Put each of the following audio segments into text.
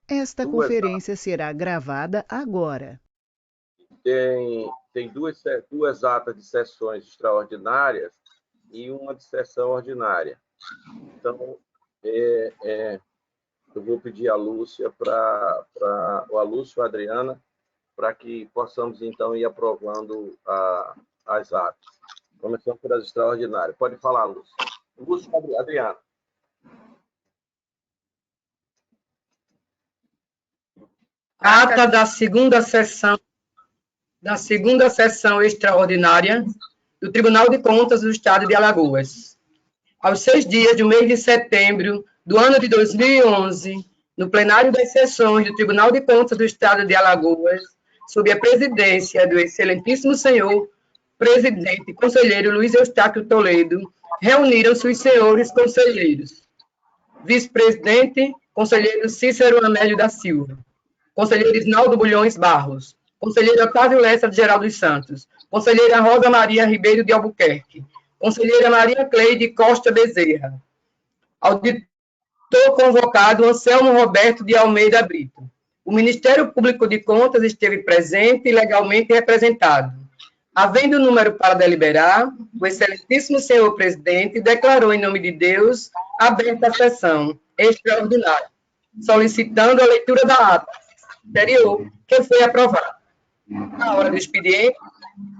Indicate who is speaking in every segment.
Speaker 1: Esta
Speaker 2: duas,
Speaker 1: conferência será gravada agora.
Speaker 2: tem duas atas de sessões extraordinárias e uma de sessão ordinária. Então, eu vou pedir a Lúcia a Lúcia e a Adriana para que possamos, então, ir aprovando as atas. Começando pelas extraordinárias. Pode falar, Lúcia. Lúcia e Adriana.
Speaker 3: Ata da segunda sessão extraordinária do Tribunal de Contas do Estado de Alagoas. Aos 6 dias do mês de setembro do ano de 2011, no plenário das sessões do Tribunal de Contas do Estado de Alagoas, sob a presidência do excelentíssimo senhor presidente conselheiro Luiz Eustáquio Toledo, reuniram-se os senhores conselheiros: vice-presidente, conselheiro Cícero Amélio da Silva, conselheiro Isnaldo Bulhões Barros, conselheiro Otávio Lessa de Geral dos Santos, conselheira Rosa Maria Ribeiro de Albuquerque, conselheira Maria Cleide Costa Bezerra, auditor convocado Anselmo Roberto de Almeida Brito. O Ministério Público de Contas esteve presente e legalmente representado. Havendo número para deliberar, o excelentíssimo senhor presidente declarou em nome de Deus aberta a sessão extraordinária, solicitando a leitura da ata anterior, que foi aprovada. Na hora do expediente,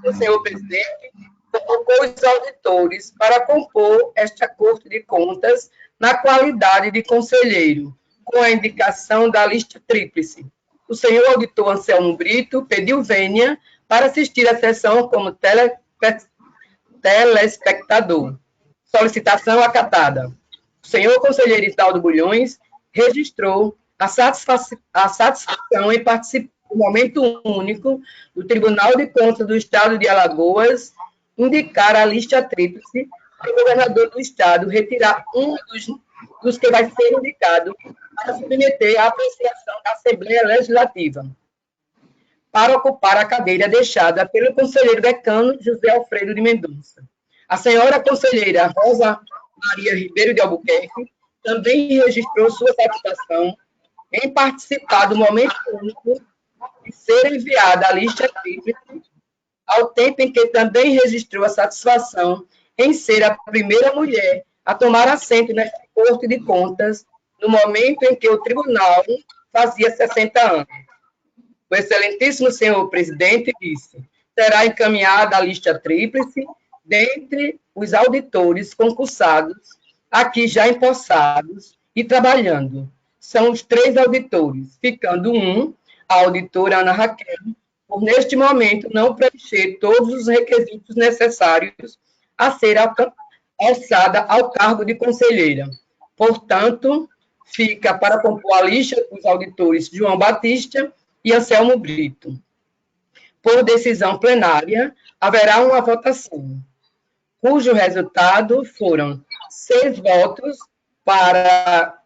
Speaker 3: o senhor presidente convocou os auditores para compor esta Corte de Contas na qualidade de conselheiro, com a indicação da lista tríplice. O senhor auditor Anselmo Brito pediu vênia para assistir à sessão como telespectador. Solicitação acatada. O senhor conselheiro Isnaldo Bulhões registrou a satisfação em participar do momento único do Tribunal de Contas do Estado de Alagoas indicar a lista tríplice para o governador do Estado retirar um dos que vai ser indicado para submeter à apreciação da Assembleia Legislativa, para ocupar a cadeira deixada pelo conselheiro decano José Alfredo de Mendonça. A senhora conselheira Rosa Maria Ribeiro de Albuquerque também registrou sua satisfação em participar do momento único de ser enviada a lista tríplice, ao tempo em que também registrou a satisfação em ser a primeira mulher a tomar assento nesta Corte de Contas, no momento em que o tribunal fazia 60 anos. O excelentíssimo senhor presidente disse: será encaminhada a lista tríplice dentre os auditores concursados, aqui já empossados e trabalhando. São os 3 auditores, ficando a auditora Ana Raquel, por neste momento não preencher todos os requisitos necessários a ser alçada ao cargo de conselheira. Portanto, fica para compor a lista os auditores João Batista e Anselmo Brito. Por decisão plenária, haverá uma votação, cujo resultado foram 6 votos para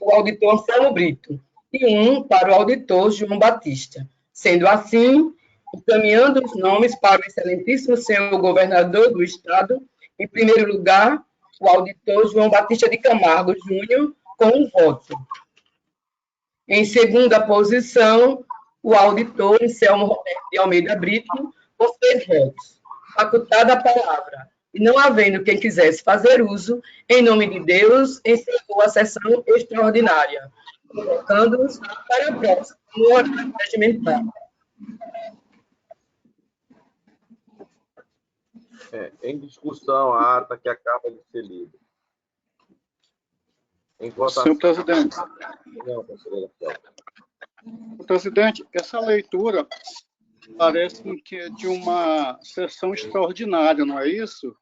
Speaker 3: o auditor Anselmo Brito e 1 para o auditor João Batista. Sendo assim, encaminhando os nomes para o excelentíssimo senhor governador do Estado, em primeiro lugar, o auditor João Batista de Camargo Júnior, com 1 voto. Em segunda posição, o auditor Anselmo Roberto de Almeida Brito, com 6 votos. Facultada a palavra. E não havendo quem quisesse fazer uso, em nome de Deus, encerrou a sessão extraordinária, convocando-os para a próxima, no horário regimental.
Speaker 2: Em discussão a ata que acaba de ser lida. Em votação.
Speaker 4: Senhor presidente.
Speaker 2: Não, conselheira.
Speaker 4: Presidente, essa leitura parece que é de uma sessão extraordinária, não é isso?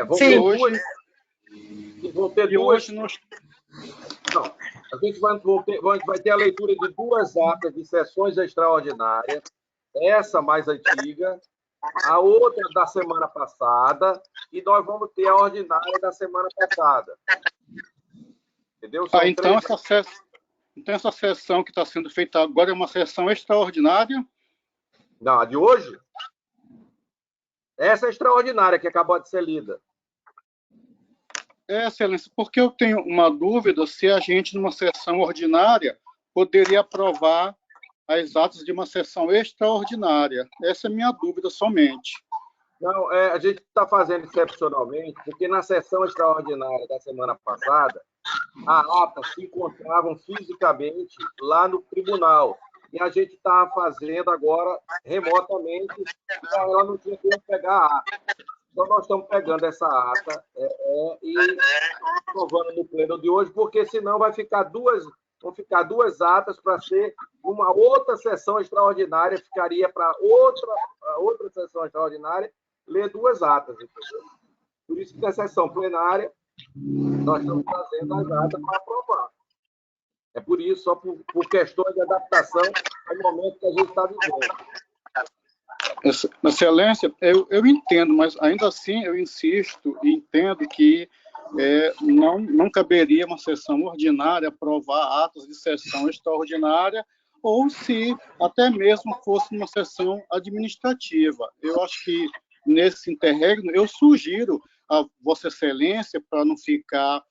Speaker 2: Vão
Speaker 4: Sim.
Speaker 2: ter
Speaker 4: Hoje,
Speaker 2: vão ter duas. Hoje nós... Não, a gente vai ter a leitura de 2 atas de sessões extraordinárias, essa mais antiga, a outra da semana passada, e nós vamos ter a ordinária da semana passada. Entendeu?
Speaker 4: Então, essa sessão que está sendo feita agora é uma sessão extraordinária?
Speaker 2: Não, a de hoje? Essa é extraordinária que acabou de ser lida.
Speaker 4: Excelência, porque eu tenho uma dúvida se a gente, numa sessão ordinária, poderia aprovar as atas de uma sessão extraordinária. Essa é a minha dúvida somente.
Speaker 2: Não, a gente está fazendo excepcionalmente, porque na sessão extraordinária da semana passada, a ata se encontravam fisicamente lá no tribunal. E a gente está fazendo agora remotamente, ela não tinha como pegar a ata. Então, nós estamos pegando essa ata e aprovando no pleno de hoje, porque senão vão ficar duas atas para ser uma outra sessão extraordinária, ficaria para outra sessão extraordinária ler duas atas, entendeu? Por isso que na sessão plenária nós estamos trazendo as atas para aprovar. É por isso, só por questões de adaptação ao momento que a gente está vivendo.
Speaker 4: Excelência, eu entendo, mas ainda assim eu insisto e entendo que não caberia uma sessão ordinária aprovar atos de sessão extraordinária, ou se até mesmo fosse uma sessão administrativa. Eu acho que, nesse interregno, eu sugiro a Vossa Excelência, para não ficar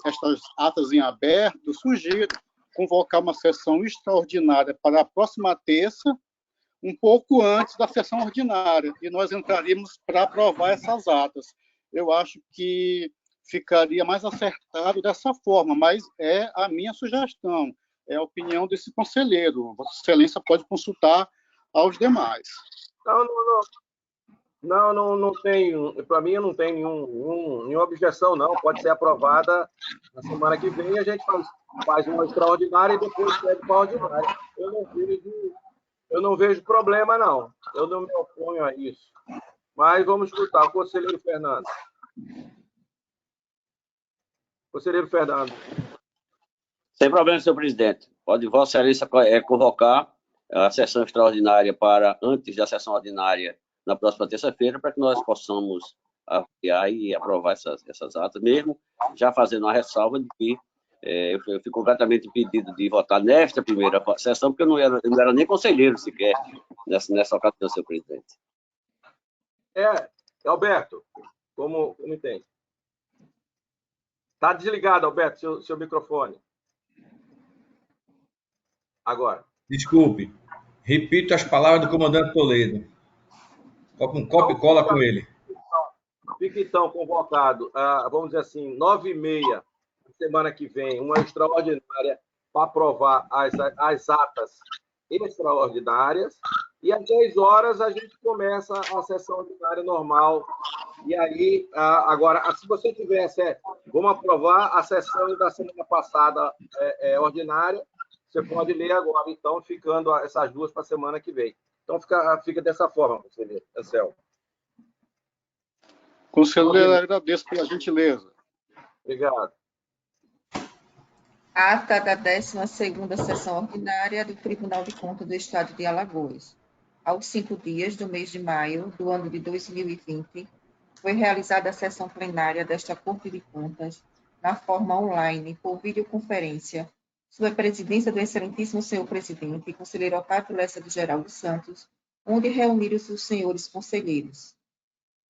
Speaker 4: estas atas em aberto, sugiro convocar uma sessão extraordinária para a próxima terça, um pouco antes da sessão ordinária, e nós entraríamos para aprovar essas atas. Eu acho que ficaria mais acertado dessa forma, mas é a minha sugestão, é a opinião desse conselheiro. Vossa Excelência pode consultar aos demais.
Speaker 2: Não tenho, para mim não tem nenhuma objeção, não. Pode ser aprovada na semana que vem, a gente faz uma extraordinária e depois segue para a ordinária. Eu não vejo problema, não. Eu não me oponho a isso. Mas vamos escutar o conselheiro Fernando. Conselheiro Fernando.
Speaker 5: Sem problema, senhor presidente. Pode Vossa Excelência convocar a sessão extraordinária para antes da sessão ordinária na próxima terça-feira, para que nós possamos avaliar e aprovar essas atas, mesmo já fazendo uma ressalva de que eu fui completamente impedido de votar nesta primeira sessão, porque eu não era nem conselheiro sequer nessa ocasião, senhor presidente.
Speaker 2: Alberto, como entende? Está desligado, Alberto, seu microfone. Agora.
Speaker 6: Desculpe. Repito as palavras do comandante Toledo. Copia e cola com ele.
Speaker 2: Fica, então, convocado, vamos dizer assim, 9h30, semana que vem, uma extraordinária para aprovar as atas extraordinárias, e às 10 horas a gente começa a sessão ordinária normal. E aí, agora, se você tivesse, vamos aprovar a sessão da semana passada ordinária, você pode ler agora, então, ficando essas duas para a semana que vem. Então, fica dessa forma, conselheiro Anselmo.
Speaker 4: Conselheiro, agradeço pela gentileza.
Speaker 2: Obrigado.
Speaker 7: Ata da 12ª sessão ordinária do Tribunal de Contas do Estado de Alagoas. Aos 5 dias do mês de maio do ano de 2020, foi realizada a sessão plenária desta Corte de Contas na forma online, por videoconferência, sob a presidência do excelentíssimo senhor presidente, conselheiro Otávio Lessa de Geraldo Santos, onde reuniram-se os senhores conselheiros.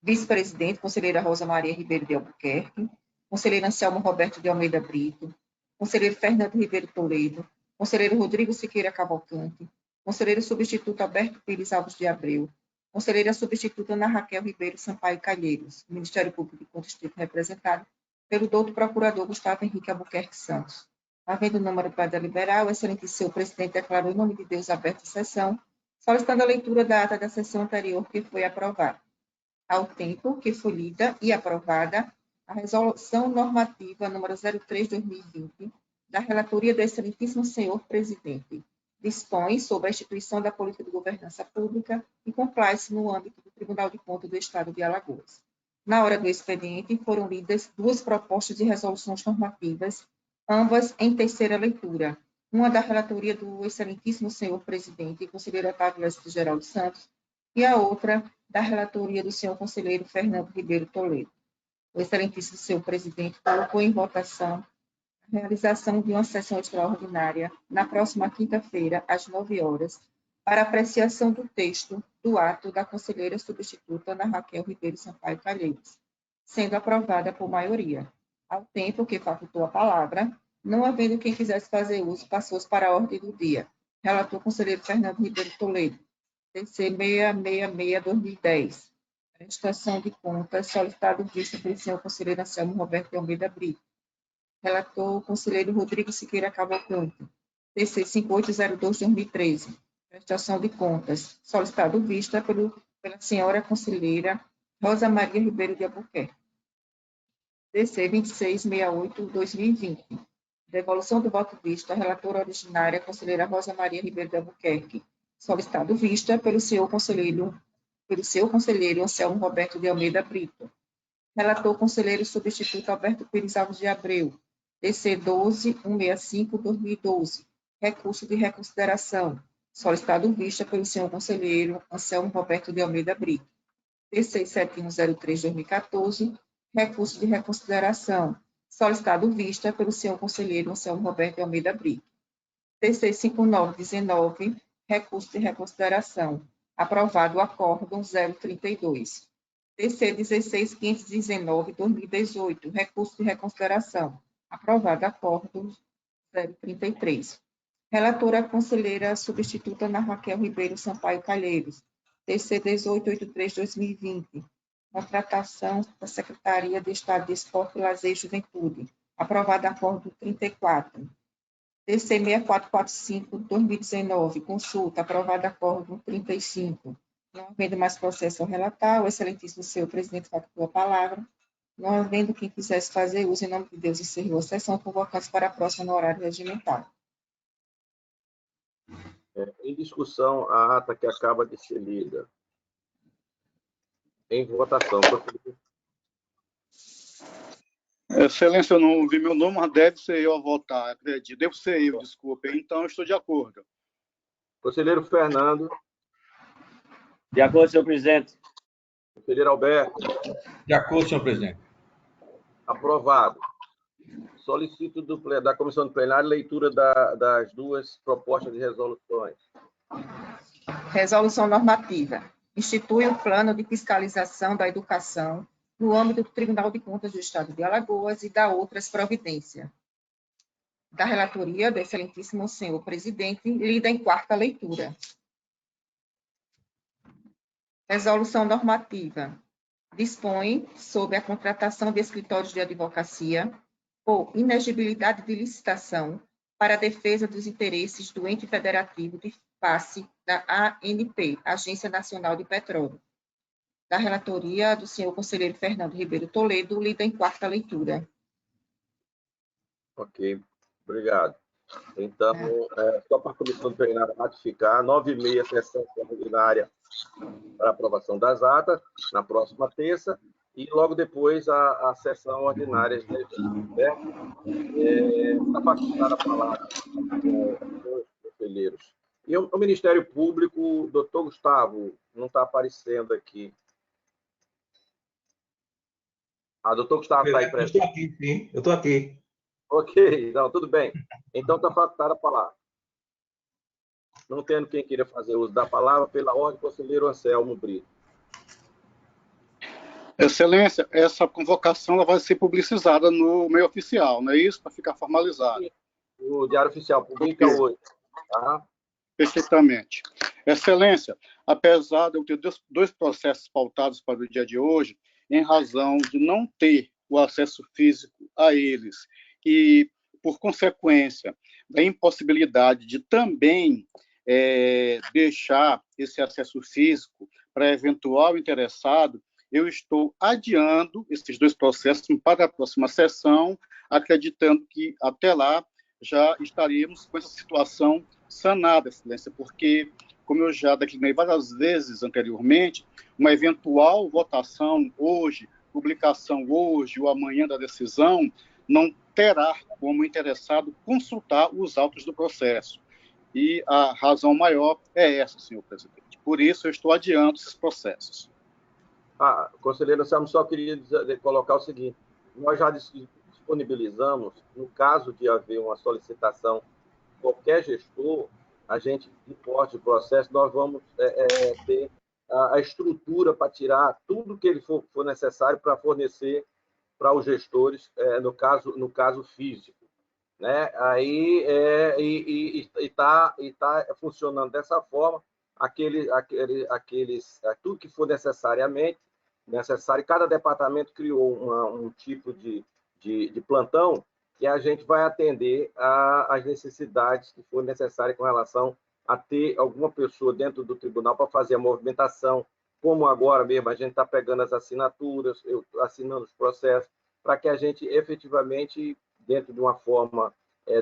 Speaker 7: Vice-presidente, conselheira Rosa Maria Ribeiro de Albuquerque, conselheiro Anselmo Roberto de Almeida Brito, conselheiro Fernando Ribeiro Toledo, conselheiro Rodrigo Siqueira Cavalcante, conselheiro substituto Alberto Pires Alves de Abreu, conselheira substituta Ana Raquel Ribeiro Sampaio Calheiros, Ministério Público do Distrito representado pelo doutor procurador Gustavo Henrique Albuquerque Santos. Havendo o número para deliberar, o excelentíssimo senhor presidente declarou em nome de Deus aberta a sessão, solicitando a leitura da ata da sessão anterior que foi aprovada. Ao tempo que foi lida e aprovada a resolução normativa número 03/2020 da relatoria do excelentíssimo senhor presidente, dispõe sobre a instituição da política de governança pública e complai-se no âmbito do Tribunal de Contas do Estado de Alagoas. Na hora do expediente, foram lidas duas propostas de resoluções normativas, ambas em terceira leitura, uma da relatoria do excelentíssimo senhor presidente, conselheiro Otávio Lessa de Geraldo Santos, e a outra da relatoria do senhor conselheiro Fernando Ribeiro Toledo. O excelentíssimo senhor presidente colocou em votação a realização de uma sessão extraordinária na próxima quinta-feira, às 9 horas, para apreciação do texto do ato da conselheira substituta Ana Raquel Ribeiro Sampaio Calheiros, sendo aprovada por maioria. Ao tempo que facultou a palavra Não havendo quem quisesse fazer uso, passou-se para a ordem do dia. Relator conselheiro Fernando Ribeiro Toledo. TC 666/2010. Prestação de contas, solicitado vista pelo senhor conselheiro Anselmo Roberto de Almeida Brito. Relator, conselheiro Rodrigo Siqueira Cavalcante. TC 5802/2013. Prestação de contas, solicitado vista pela senhora conselheira Rosa Maria Ribeiro de Albuquerque. TC 2668/2020. Devolução do voto vista, relatora originária, conselheira Rosa Maria Ribeiro de Albuquerque. Solicitado vista pelo seu conselheiro Anselmo Roberto de Almeida Brito. Relator conselheiro substituto Alberto Pires Alves de Abreu. TC 12165/2012. Recurso de reconsideração. Solicitado vista pelo senhor conselheiro Anselmo Roberto de Almeida Brito. TC 7103/2014. Recurso de reconsideração. Solicitado vista pelo senhor conselheiro Anselmo Roberto de Almeida Brito. TC 5919. Recurso de reconsideração. Aprovado o acórdão 032. TC 16519/2018. Recurso de reconsideração. Aprovado acórdão 033. Relatora conselheira substituta Ana Raquel Ribeiro Sampaio Calheiros. TC 1883/2020. Contratação da Secretaria de Estado de Esporte, Lazer e Juventude. Aprovado acórdão 34. TC 6445/2019, consulta, aprovado acórdão 35. Não havendo mais processo a relatar, o excelentíssimo senhor presidente facultou a palavra. Não havendo quem quisesse fazer uso, em nome de Deus, encerrou a sessão, convocando-se para a próxima no horário regimental.
Speaker 2: Em discussão, a ata que acaba de ser lida. Em votação.
Speaker 4: Excelência, eu não ouvi meu nome, mas deve ser eu a votar, acredito. Devo ser eu, desculpe. Então, eu estou de acordo.
Speaker 2: Conselheiro Fernando.
Speaker 5: De acordo, senhor presidente.
Speaker 2: Conselheiro Alberto.
Speaker 6: De acordo, senhor presidente.
Speaker 2: Aprovado. Solicito da comissão do plenário leitura das duas propostas de resoluções.
Speaker 7: Resolução normativa. Institui um plano de fiscalização da educação no âmbito do Tribunal de Contas do Estado de Alagoas e da outras providências. Da relatoria do excelentíssimo senhor presidente, lida em quarta leitura. Resolução normativa. Dispõe sobre a contratação de escritórios de advocacia por inexigibilidade de licitação para a defesa dos interesses do ente federativo de face da ANP, Agência Nacional de Petróleo. Da relatoria do senhor conselheiro Fernando Ribeiro Toledo, lida em quarta leitura.
Speaker 2: Ok, obrigado. Então, só para a comissão do plenário ratificar, 9h30, sessão ordinária para aprovação das atas, na próxima terça, e logo depois a sessão ordinária. Está facultada a palavra dos conselheiros. E o Ministério Público, o doutor Gustavo, não está aparecendo aqui. Doutor Gustavo está aí presente.
Speaker 8: Eu estou aqui, sim, eu estou aqui.
Speaker 2: Ok, não, tudo bem. Então está facultada a palavra. Não tendo quem queira fazer uso da palavra, pela ordem, conselheiro Anselmo Brito.
Speaker 4: Excelência, essa convocação ela vai ser publicizada no meio oficial, não é isso? Para ficar formalizado.
Speaker 2: O Diário Oficial publica hoje. Tá?
Speaker 4: Perfeitamente. Excelência, apesar de eu ter dois processos pautados para o dia de hoje, em razão de não ter o acesso físico a eles e, por consequência, da impossibilidade de também deixar esse acesso físico para eventual interessado, eu estou adiando esses dois processos para a próxima sessão, acreditando que até lá já estaríamos com essa situação sanada, Excelência, porque, como eu já declinei várias vezes anteriormente, uma eventual votação hoje, publicação hoje ou amanhã da decisão, não terá como interessado consultar os autos do processo. E a razão maior é essa, senhor presidente. Por isso, eu estou adiando esses processos.
Speaker 2: Conselheiro Anselmo, só queria colocar o seguinte: nós já disponibilizamos, no caso de haver uma solicitação, qualquer gestor, a gente, de porte de processo, nós vamos ter a estrutura para tirar tudo que ele for necessário para fornecer para os gestores, no caso físico. né? Aí está funcionando dessa forma, tudo que for necessário, cada departamento criou um tipo de plantão que a gente vai atender às necessidades que for necessárias com relação a ter alguma pessoa dentro do tribunal para fazer a movimentação, como agora mesmo a gente está pegando as assinaturas, assinando os processos, para que a gente efetivamente, dentro de uma forma,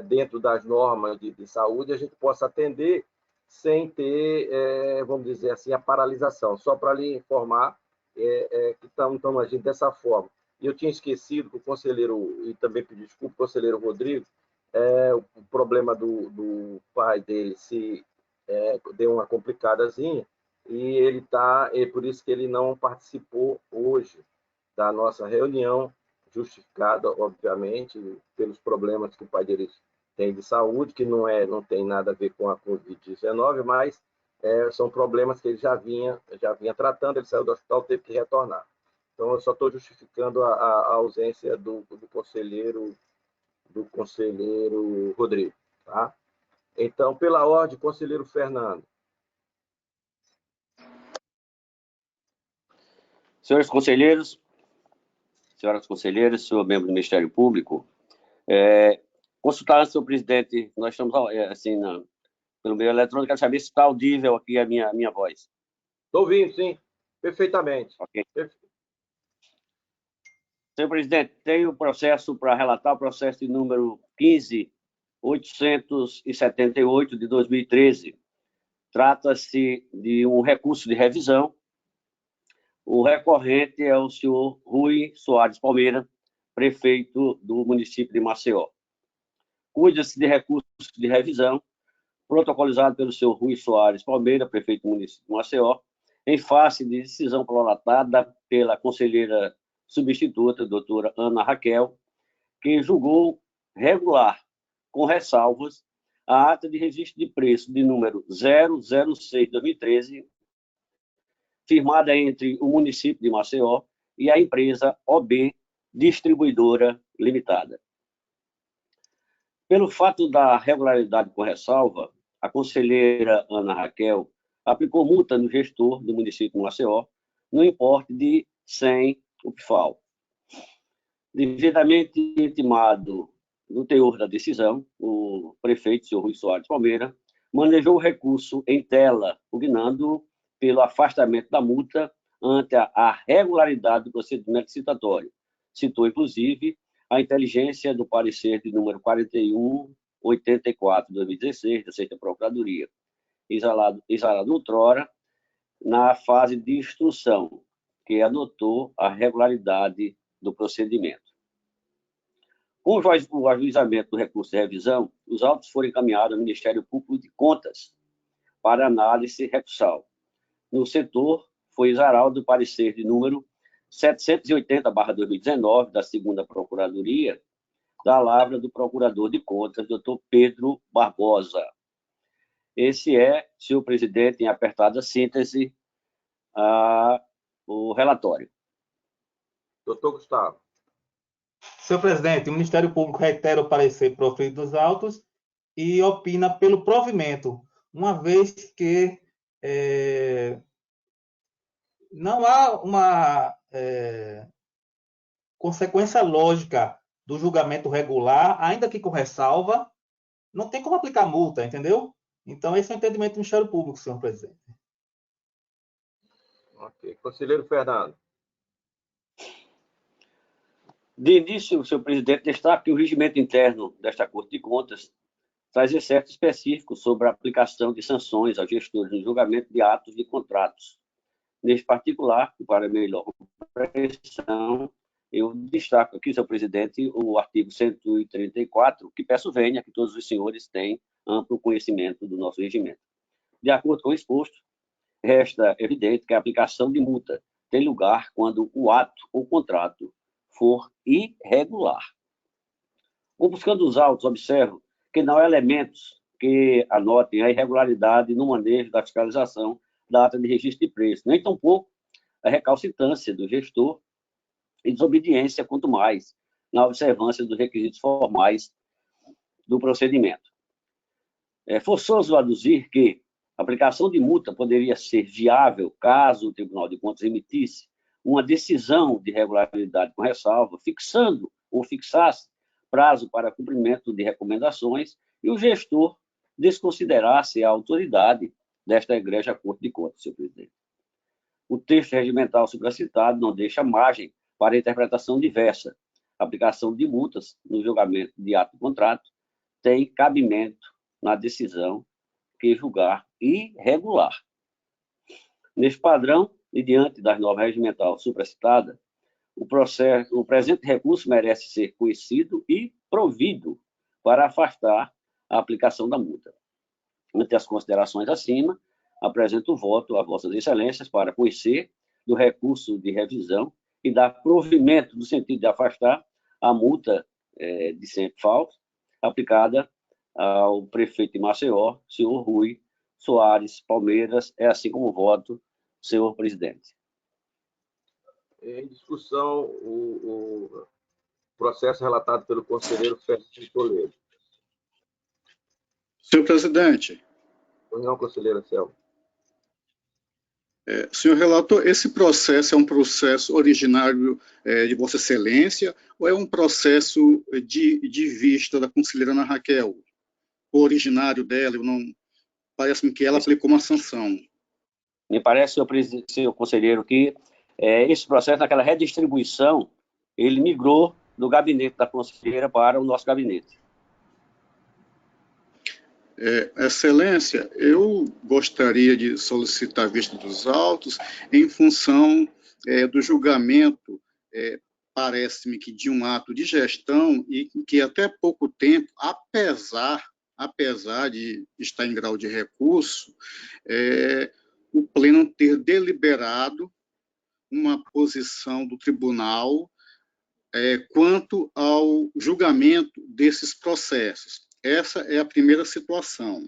Speaker 2: dentro das normas de saúde, a gente possa atender sem ter, vamos dizer assim, a paralisação. Só para lhe informar que estamos agindo dessa forma. E eu tinha esquecido que o conselheiro, e também pedi desculpa, o conselheiro Rodrigo, o problema do pai dele se deu uma complicadazinha, e ele por isso que ele não participou hoje da nossa reunião, justificada, obviamente, pelos problemas que o pai dele tem de saúde, que não tem nada a ver com a Covid-19, mas são problemas que ele já vinha tratando, ele saiu do hospital, teve que retornar. Então, eu só estou justificando a ausência do conselheiro Rodrigo. Tá? Então, pela ordem, conselheiro Fernando.
Speaker 5: Senhores conselheiros, senhoras conselheiras, senhor membro do Ministério Público, consultar antes, senhor presidente, nós estamos assim, pelo meio eletrônico, quero saber se está audível aqui a minha voz.
Speaker 2: Estou ouvindo, sim, perfeitamente.
Speaker 5: Ok. Senhor presidente, tenho o processo para relatar, o processo de número 15.878 de 2013. Trata-se de um recurso de revisão. O recorrente é o senhor Rui Soares Palmeira, prefeito do município de Maceió. Cuida-se de recurso de revisão, protocolizado pelo senhor Rui Soares Palmeira, prefeito do município de Maceió, em face de decisão prolatada pela conselheira substituta, doutora Ana Raquel, que julgou regular, com ressalvas, a ata de registro de preço de número 006/2013, firmada entre o município de Maceió e a empresa OB Distribuidora Limitada. Pelo fato da regularidade com ressalva, a conselheira Ana Raquel aplicou multa no gestor do município de Maceió no importe de 100 UPFAL. Devidamente intimado no teor da decisão, o prefeito, senhor Rui Soares Palmeira, manejou o recurso em tela, pugnando pelo afastamento da multa ante a regularidade do procedimento citatório. Citou, inclusive, a inteligência do parecer de número 4184 de 2016, da 6ª Procuradoria, exalado outrora, na fase de instrução, que anotou a regularidade do procedimento. Com o ajuizamento do recurso de revisão, os autos foram encaminhados ao Ministério Público de Contas para análise recursal. No setor, foi exarado o parecer de número 780/2019, da 2ª Procuradoria, da lavra do Procurador de Contas, doutor Pedro Barbosa. Esse senhor presidente, em apertada síntese, o relatório.
Speaker 2: Doutor Gustavo.
Speaker 8: Senhor presidente, o Ministério Público reitera o parecer proferido nos autos e opina pelo provimento, uma vez que não há uma consequência lógica do julgamento regular, ainda que com ressalva, não tem como aplicar multa, entendeu? Então, esse é o entendimento do Ministério Público, senhor presidente.
Speaker 2: Ok. Conselheiro Fernando.
Speaker 5: De início, senhor presidente, destaque que o regimento interno desta Corte de Contas traz excerto específico sobre a aplicação de sanções aos gestores no julgamento de atos de contratos. Neste particular, para melhor compreensão, eu destaco aqui, senhor presidente, o artigo 134, que peço venha que todos os senhores tenham amplo conhecimento do nosso regimento. De acordo com o exposto, resta evidente que a aplicação de multa tem lugar quando o ato ou contrato for irregular. Buscando os autos, observo que não há elementos que anotem a irregularidade no manejo da fiscalização da ata de registro de preço, nem tampouco a recalcitrância do gestor e desobediência, quanto mais na observância dos requisitos formais do procedimento. É forçoso aduzir que a aplicação de multa poderia ser viável caso o Tribunal de Contas emitisse uma decisão de regularidade com ressalva, fixando ou fixasse prazo para cumprimento de recomendações e o gestor desconsiderasse a autoridade desta egrégia Corte de Contas, senhor presidente. O texto regimental supracitado não deixa margem para interpretação diversa. A aplicação de multas no julgamento de ato de contrato tem cabimento na decisão que julgar irregular. Neste padrão, e diante das normas regimental supracitada, o presente recurso merece ser conhecido e provido para afastar a aplicação da multa. Ante as considerações acima, apresento o voto a Vossas Excelências para conhecer do recurso de revisão e dar provimento no sentido de afastar a multa de 100 falsos aplicada ao prefeito de Maceió, senhor Rui Soares Palmeiras. É assim como voto, senhor presidente.
Speaker 2: Em discussão, o processo relatado pelo conselheiro Fernando Toledo.
Speaker 4: Senhor presidente.
Speaker 2: Pois não, conselheira Selma.
Speaker 4: Senhor relator, esse processo é um processo originário de Vossa Excelência ou é um processo de vista da conselheira Ana Raquel? O originário dela, parece-me que ela aplicou uma sanção.
Speaker 5: Me parece, senhor conselheiro, que esse processo, naquela redistribuição, ele migrou do gabinete da conselheira para o nosso gabinete.
Speaker 4: Excelência, eu gostaria de solicitar a vista dos autos em função do julgamento, parece-me que de um ato de gestão e que até pouco tempo, apesar de estar em grau de recurso, o Pleno ter deliberado uma posição do tribunal quanto ao julgamento desses processos. Essa é a primeira situação.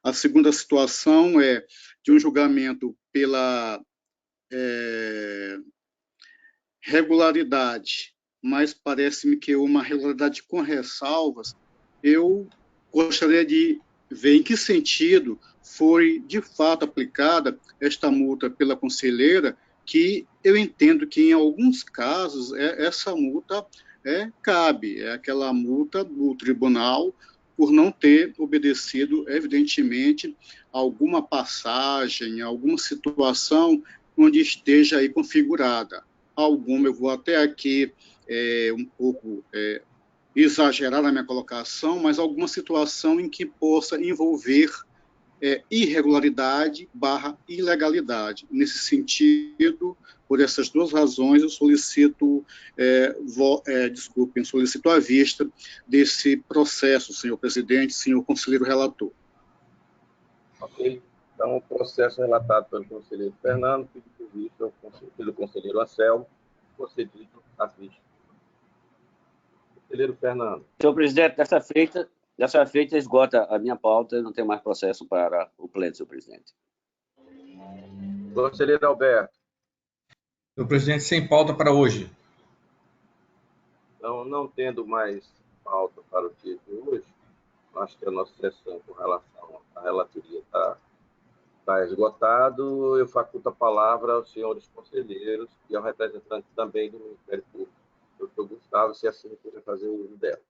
Speaker 4: A segunda situação é de um julgamento pela regularidade, mas parece-me que uma regularidade com ressalvas. Eu gostaria de ver em que sentido foi, de fato, aplicada esta multa pela conselheira, que eu entendo que, em alguns casos, essa multa cabe, aquela multa do tribunal por não ter obedecido, evidentemente, alguma passagem, alguma situação onde esteja aí configurada. Alguma, eu vou até aqui um pouco exagerar na minha colocação, mas alguma situação em que possa envolver irregularidade / ilegalidade. Nesse sentido, por essas duas razões, eu solicito, solicito a vista desse processo, senhor presidente, senhor conselheiro relator.
Speaker 2: Ok. Então, o processo relatado pelo conselheiro Fernando, pedido vista pelo conselheiro Anselmo, concedido a vista. Conselheiro Fernando.
Speaker 5: Senhor presidente, dessa feita esgota a minha pauta e não tem mais processo para o pleno, senhor presidente.
Speaker 2: Conselheiro Alberto.
Speaker 6: Senhor presidente, sem pauta para hoje.
Speaker 2: Então, não tendo mais pauta para o dia de hoje, acho que a nossa sessão com relação à relatoria está esgotado. Eu faculto a palavra aos senhores conselheiros e ao representante também do Ministério Público, doutor Gustavo, se assim quiser fazer o uso dela.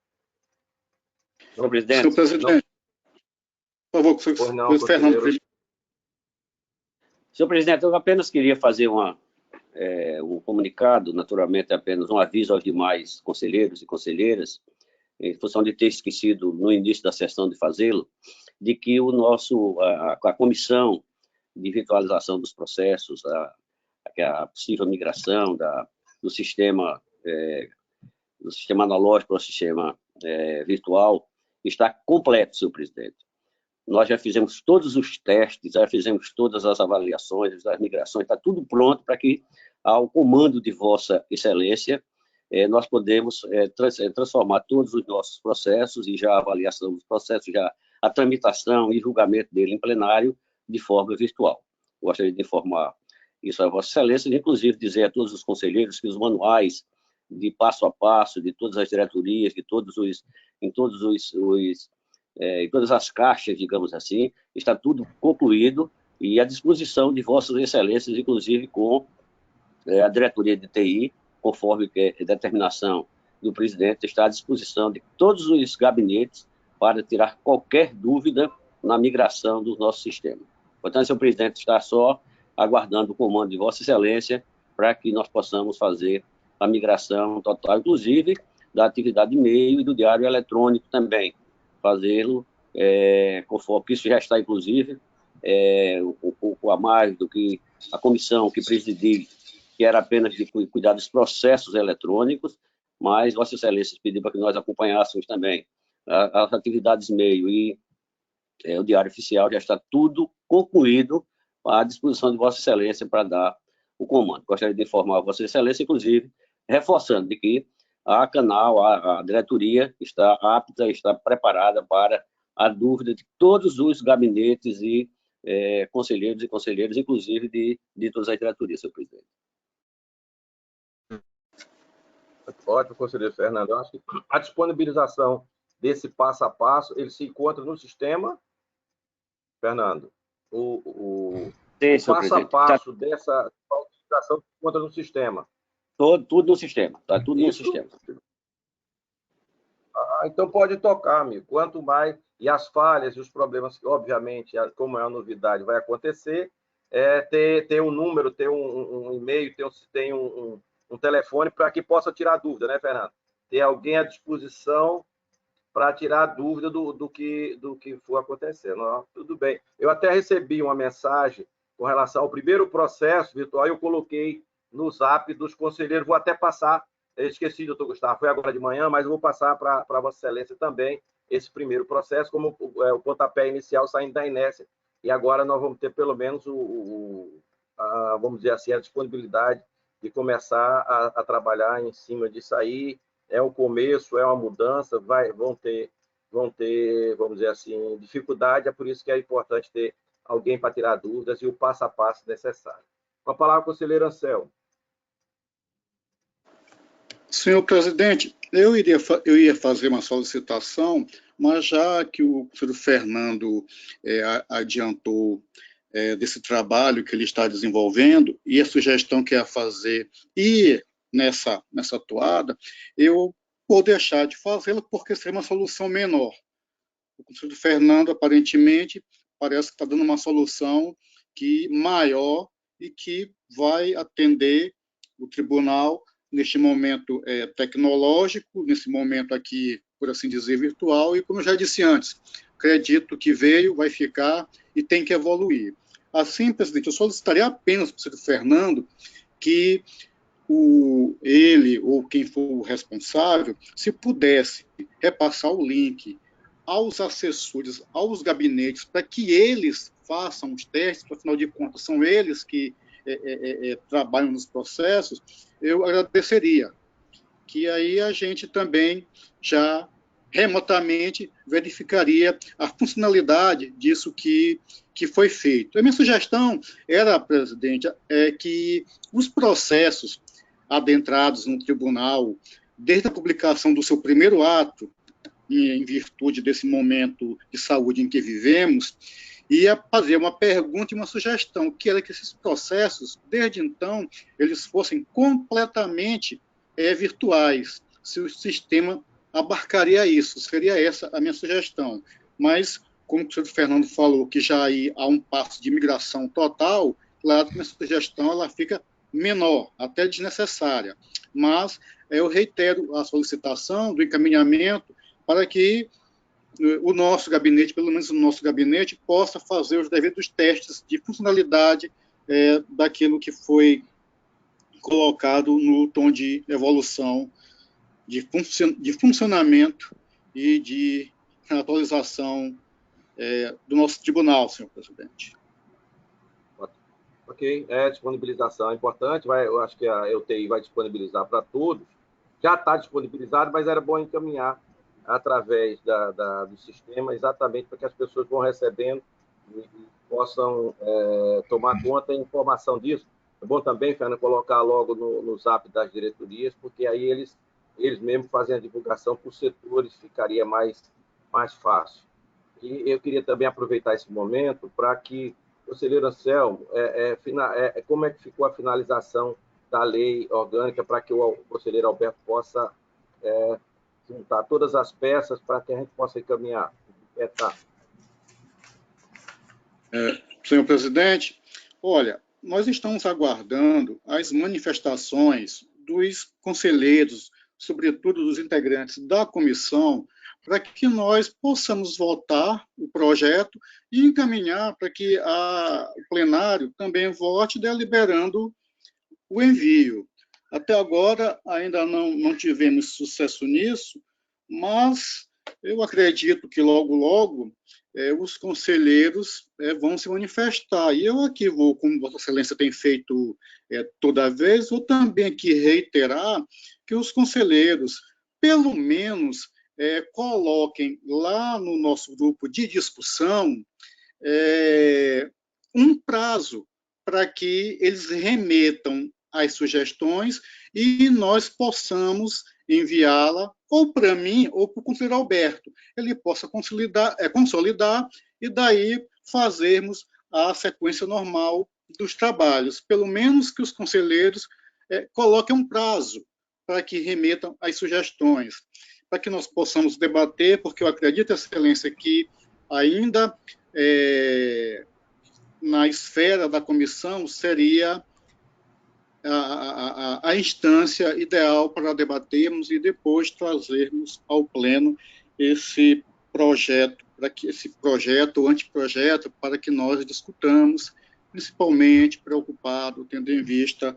Speaker 5: Senhor presidente.
Speaker 4: Senhor presidente, por favor, Fernando.
Speaker 5: Senhor presidente, eu apenas queria fazer um comunicado, naturalmente, apenas um aviso aos demais conselheiros e conselheiras, em função de ter esquecido no início da sessão de fazê-lo, de que a comissão de virtualização dos processos, a possível migração do sistema analógico para o sistema virtual, está completo, senhor presidente. Nós já fizemos todos os testes, já fizemos todas as avaliações, as migrações, está tudo pronto para que, ao comando de Vossa Excelência, nós podemos transformar todos os nossos processos e já a avaliação dos processos, já a tramitação e julgamento dele em plenário de forma virtual. Gostaria de informar isso a Vossa Excelência, e inclusive dizer a todos os conselheiros que os manuais de passo a passo, de todas as diretorias, em todas as caixas, digamos assim, está tudo concluído e à disposição de Vossas Excelências, inclusive com a diretoria de TI, conforme que a determinação do presidente, está à disposição de todos os gabinetes para tirar qualquer dúvida na migração do nosso sistema. Portanto, senhor presidente, está só aguardando o comando de Vossa Excelência para que nós possamos fazer a migração total, inclusive da atividade de e-mail e do diário eletrônico também, fazê-lo conforme que isso já está, inclusive, um pouco a mais do que a comissão que presidi, que era apenas de cuidar dos processos eletrônicos, mas Vossa Excelência pediu para que nós acompanhássemos também as atividades e-mail e o Diário Oficial. Já está tudo concluído à disposição de Vossa Excelência para dar o comando. Gostaria de informar a Vossa Excelência, inclusive, reforçando de que a canal, a diretoria está apta, está preparada para a dúvida de todos os gabinetes e conselheiros e conselheiras, inclusive de todas as diretorias, senhor presidente.
Speaker 2: Ótimo, conselheiro Fernando. Eu acho que a disponibilização desse passo a passo, ele se encontra no sistema, Fernando. O passo a passo dessa utilização se encontra no sistema.
Speaker 5: Tudo no sistema, está tudo no sistema.
Speaker 2: Então pode tocar, amigo. Quanto mais, e as falhas e os problemas, obviamente, como é uma novidade, vai acontecer, ter um número, ter um e-mail, ter um telefone para que possa tirar dúvida, né, Fernando? Ter alguém à disposição para tirar dúvida do que for acontecendo. Tudo bem. Eu até recebi uma mensagem com relação ao primeiro processo virtual, eu coloquei no zap dos conselheiros, vou até passar, eu esqueci, doutor Gustavo, foi agora de manhã, mas eu vou passar para Vossa Excelência também esse primeiro processo, como o pontapé inicial saindo da inércia, e agora nós vamos ter pelo menos vamos dizer assim, a disponibilidade de começar a trabalhar em cima disso aí. É um começo, é uma mudança, vão ter, vamos dizer assim, dificuldade, é por isso que é importante ter alguém para tirar dúvidas e o passo a passo necessário. Com a palavra, conselheiro Anselmo.
Speaker 4: Senhor presidente, eu ia fazer uma solicitação, mas já que o senhor Fernando adiantou desse trabalho que ele está desenvolvendo e a sugestão que é fazer ir nessa toada, eu vou deixar de fazê-la porque seria uma solução menor. O conselheiro Fernando, aparentemente, parece que está dando uma solução maior e que vai atender o tribunal neste momento tecnológico, nesse momento aqui, por assim dizer, virtual, e como eu já disse antes, acredito que veio, vai ficar e tem que evoluir. Assim, presidente, eu solicitaria apenas para o senhor Fernando que ele ou quem for o responsável, se pudesse repassar o link aos assessores, aos gabinetes, para que eles façam os testes, afinal de contas, são eles que trabalham nos processos, eu agradeceria. Que aí a gente também já remotamente verificaria a funcionalidade disso que foi feito. A minha sugestão era, presidente, que os processos adentrados no tribunal, desde a publicação do seu primeiro ato, em virtude desse momento de saúde em que vivemos, ia fazer uma pergunta e uma sugestão, que era que esses processos, desde então, eles fossem completamente virtuais, se o sistema abarcaria isso, seria essa a minha sugestão. Mas, como o senhor Fernando falou, que já há um passo de migração total, claro que a minha sugestão ela fica menor, até desnecessária. Mas eu reitero a solicitação do encaminhamento para que o nosso gabinete, pelo menos o nosso gabinete, possa fazer os devidos testes de funcionalidade daquilo que foi colocado no tom de evolução, de funcionamento e de atualização do nosso tribunal, senhor presidente.
Speaker 2: Ok, disponibilização é importante, eu acho que a EUTI vai disponibilizar para todos, já está disponibilizado, mas era bom encaminhar através do sistema, exatamente para que as pessoas vão recebendo e possam tomar conta e informação disso. É bom também, Fernando, colocar logo no zap das diretorias, porque aí eles mesmos fazem a divulgação por setores, ficaria mais fácil. E eu queria também aproveitar esse momento para que, conselheiro Anselmo, como é que ficou a finalização da lei orgânica para que o conselheiro Alberto possa juntar todas as peças para que a gente possa encaminhar?
Speaker 4: Senhor presidente, olha, nós estamos aguardando as manifestações dos conselheiros, sobretudo dos integrantes da comissão, para que nós possamos votar o projeto e encaminhar para que o plenário também vote deliberando o envio. Até agora ainda não tivemos sucesso nisso, mas eu acredito que logo os conselheiros vão se manifestar. E eu aqui vou, como Vossa Excelência tem feito toda vez, vou também aqui reiterar que os conselheiros, pelo menos, coloquem lá no nosso grupo de discussão um prazo para que eles remetam as sugestões e nós possamos enviá-la ou para mim ou para o conselheiro Alberto. Ele possa consolidar e daí fazermos a sequência normal dos trabalhos. Pelo menos que os conselheiros coloquem um prazo para que remetam as sugestões, para que nós possamos debater, porque eu acredito, Excelência, que ainda na esfera da comissão seria a instância ideal para debatermos e depois trazermos ao pleno esse projeto, ou anteprojeto, para que nós discutamos, principalmente preocupado, tendo em vista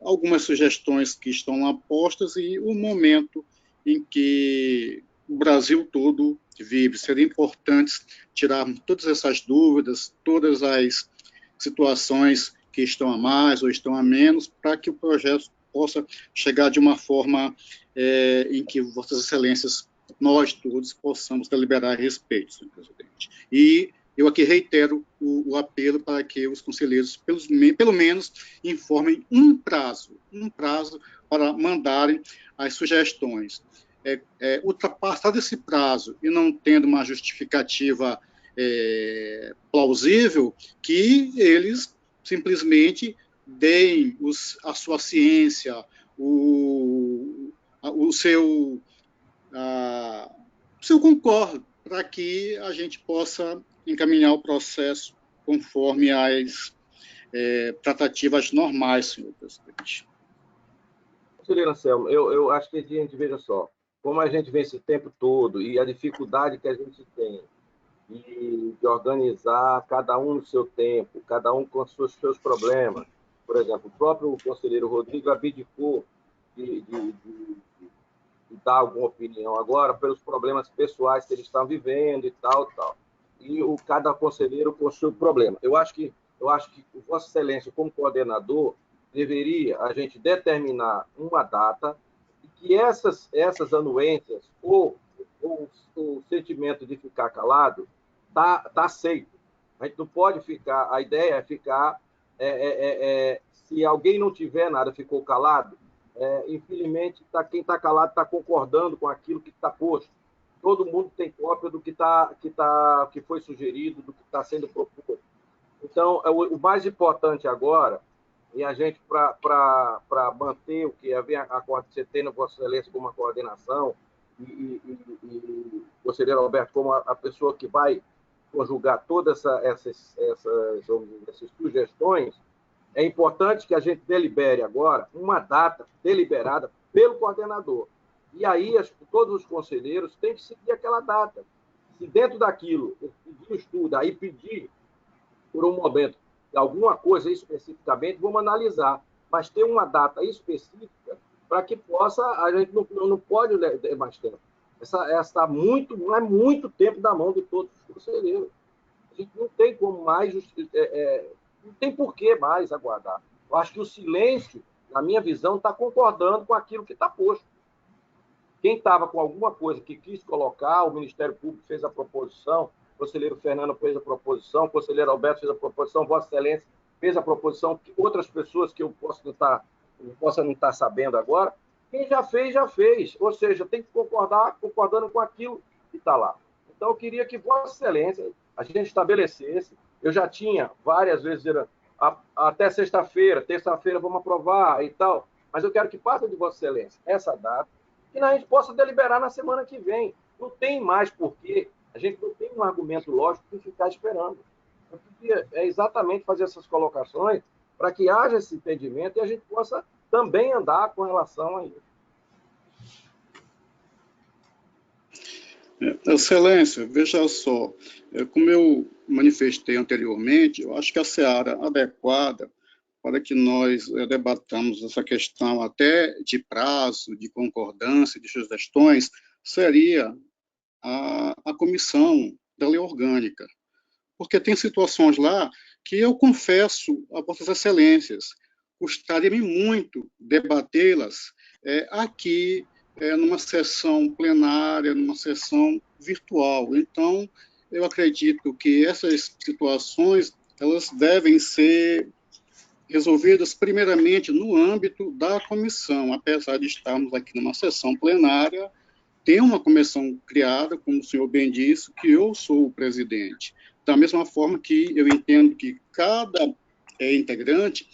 Speaker 4: algumas sugestões que estão lá postas e o momento em que o Brasil todo vive. Seria importante tirarmos todas essas dúvidas, todas as situações que estão a mais ou estão a menos, para que o projeto possa chegar de uma forma em que Vossas Excelências, nós todos, possamos deliberar a respeito, senhor presidente. E eu aqui reitero o apelo para que os conselheiros, pelo menos, informem um prazo para mandarem as sugestões. Ultrapassado esse prazo e não tendo uma justificativa plausível, que eles simplesmente deem a sua ciência, o seu concordo, para que a gente possa encaminhar o processo conforme as tratativas normais, senhor presidente.
Speaker 2: Conselheiro Anselmo, eu acho que a gente, veja só, como a gente vem esse tempo todo e a dificuldade que a gente tem de organizar cada um no seu tempo, cada um com os seus problemas. Por exemplo, o próprio conselheiro Rodrigo abdicou de dar alguma opinião agora pelos problemas pessoais que eles estão vivendo e tal. E cada conselheiro com o seu problema. Eu acho que Vossa Excelência, como coordenador, deveria a gente determinar uma data e que essas anuências ou o sentimento de ficar calado tá aceito. A gente não pode ficar... A ideia é ficar... se alguém não tiver nada, ficou calado, infelizmente, quem está calado está concordando com aquilo que está posto. Todo mundo tem cópia do que foi sugerido, do que está sendo proposto. Então, o mais importante agora, e a gente, para manter o que você tem na Vossa Excelência como uma coordenação, e o conselheiro Alberto como a pessoa que vai conjugar todas essas sugestões, é importante que a gente delibere agora uma data deliberada pelo coordenador. E aí todos os conselheiros têm que seguir aquela data. Se dentro daquilo, pedir o estudo, aí pedir por um momento alguma coisa especificamente, vamos analisar. Mas ter uma data específica para que possa... A gente não pode ler mais tempo. Não é muito tempo da mão de todos os conselheiros. A gente não tem como mais... não tem por que mais aguardar. Eu acho que o silêncio, na minha visão, está concordando com aquilo que está posto. Quem estava com alguma coisa que quis colocar, o Ministério Público fez a proposição, o conselheiro Fernando fez a proposição, o conselheiro Alberto fez a proposição, Vossa Excelência fez a proposição, que outras pessoas que eu possa não estar sabendo agora, quem já fez. Ou seja, tem que concordando com aquilo que está lá. Então, eu queria que Vossa Excelência, a gente estabelecesse, eu já tinha várias vezes, até sexta-feira, terça-feira vamos aprovar e tal, mas eu quero que passe de Vossa Excelência essa data, que a gente possa deliberar na semana que vem. Não tem mais porquê, a gente não tem um argumento lógico de ficar esperando. Eu queria exatamente fazer essas colocações para que haja esse entendimento e a gente possa também andar com relação a isso.
Speaker 4: Excelência, veja só, como eu manifestei anteriormente, eu acho que a seara adequada para que nós debatamos essa questão até de prazo, de concordância, de sugestões, seria a comissão da lei orgânica. Porque tem situações lá que eu confesso a Vossas Excelências, custaria-me muito debatê-las aqui, numa sessão plenária, numa sessão virtual. Então, eu acredito que essas situações, elas devem ser resolvidas primeiramente no âmbito da comissão, apesar de estarmos aqui numa sessão plenária, tem uma comissão criada, como o senhor bem disse, que eu sou o presidente. Da mesma forma que eu entendo que cada integrante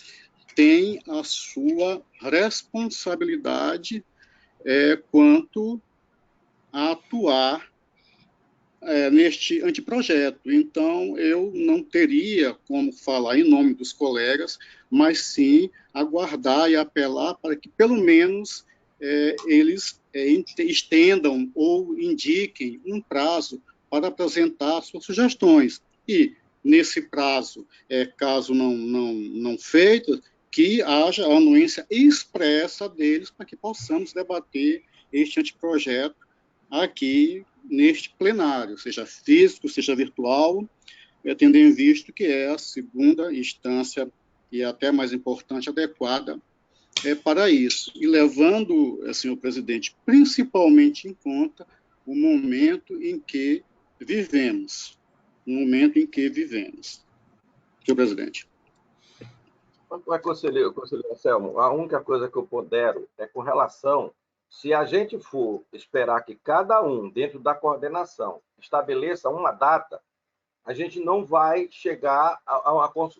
Speaker 4: tem a sua responsabilidade quanto a atuar neste anteprojeto. Então, eu não teria como falar em nome dos colegas, mas sim aguardar e apelar para que, pelo menos, eles estendam ou indiquem um prazo para apresentar suas sugestões. E, nesse prazo, caso não feito, que haja a anuência expressa deles para que possamos debater este anteprojeto aqui neste plenário, seja físico, seja virtual, tendo em vista que é a segunda instância e até mais importante, adequada para isso. E levando, senhor presidente, principalmente em conta o momento em que vivemos. Senhor presidente.
Speaker 2: Conselheiro Anselmo, a única coisa que eu pondero é com relação, se a gente for esperar que cada um, dentro da coordenação, estabeleça uma data, a gente não vai chegar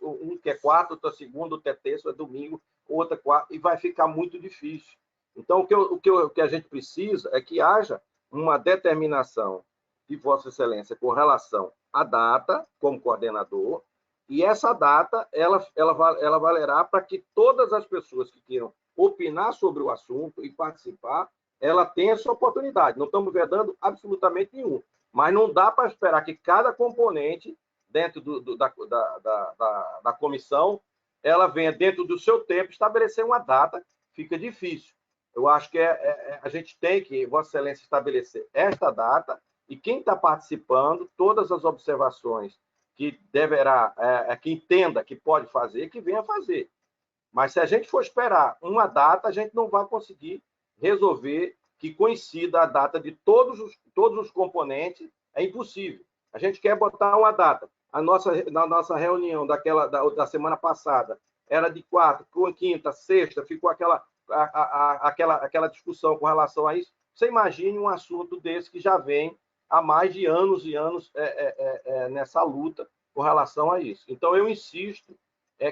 Speaker 2: um que é quarta, outro é segunda, outro é terça, outro é domingo, outra é quarta, e vai ficar muito difícil. Então, o que a gente precisa é que haja uma determinação de Vossa Excelência com relação à data, como coordenador, e essa data ela valerá para que todas as pessoas que queiram opinar sobre o assunto e participar, ela tenha essa oportunidade. Não estamos vedando absolutamente nenhum, mas não dá para esperar que cada componente dentro da comissão ela venha dentro do seu tempo estabelecer uma data, fica difícil. Eu acho que a gente tem que, Vossa Excelência, estabelecer esta data e quem está participando, todas as observações que deverá, que entenda que pode fazer, que venha fazer. Mas se a gente for esperar uma data, a gente não vai conseguir resolver que coincida a data de todos os componentes, é impossível. A gente quer botar uma data. Na nossa reunião da semana passada era de quarta, quinta, sexta, ficou aquela discussão com relação a isso. Você imagine um assunto desse que já vem há mais de anos e anos nessa luta com relação a isso. Então, eu insisto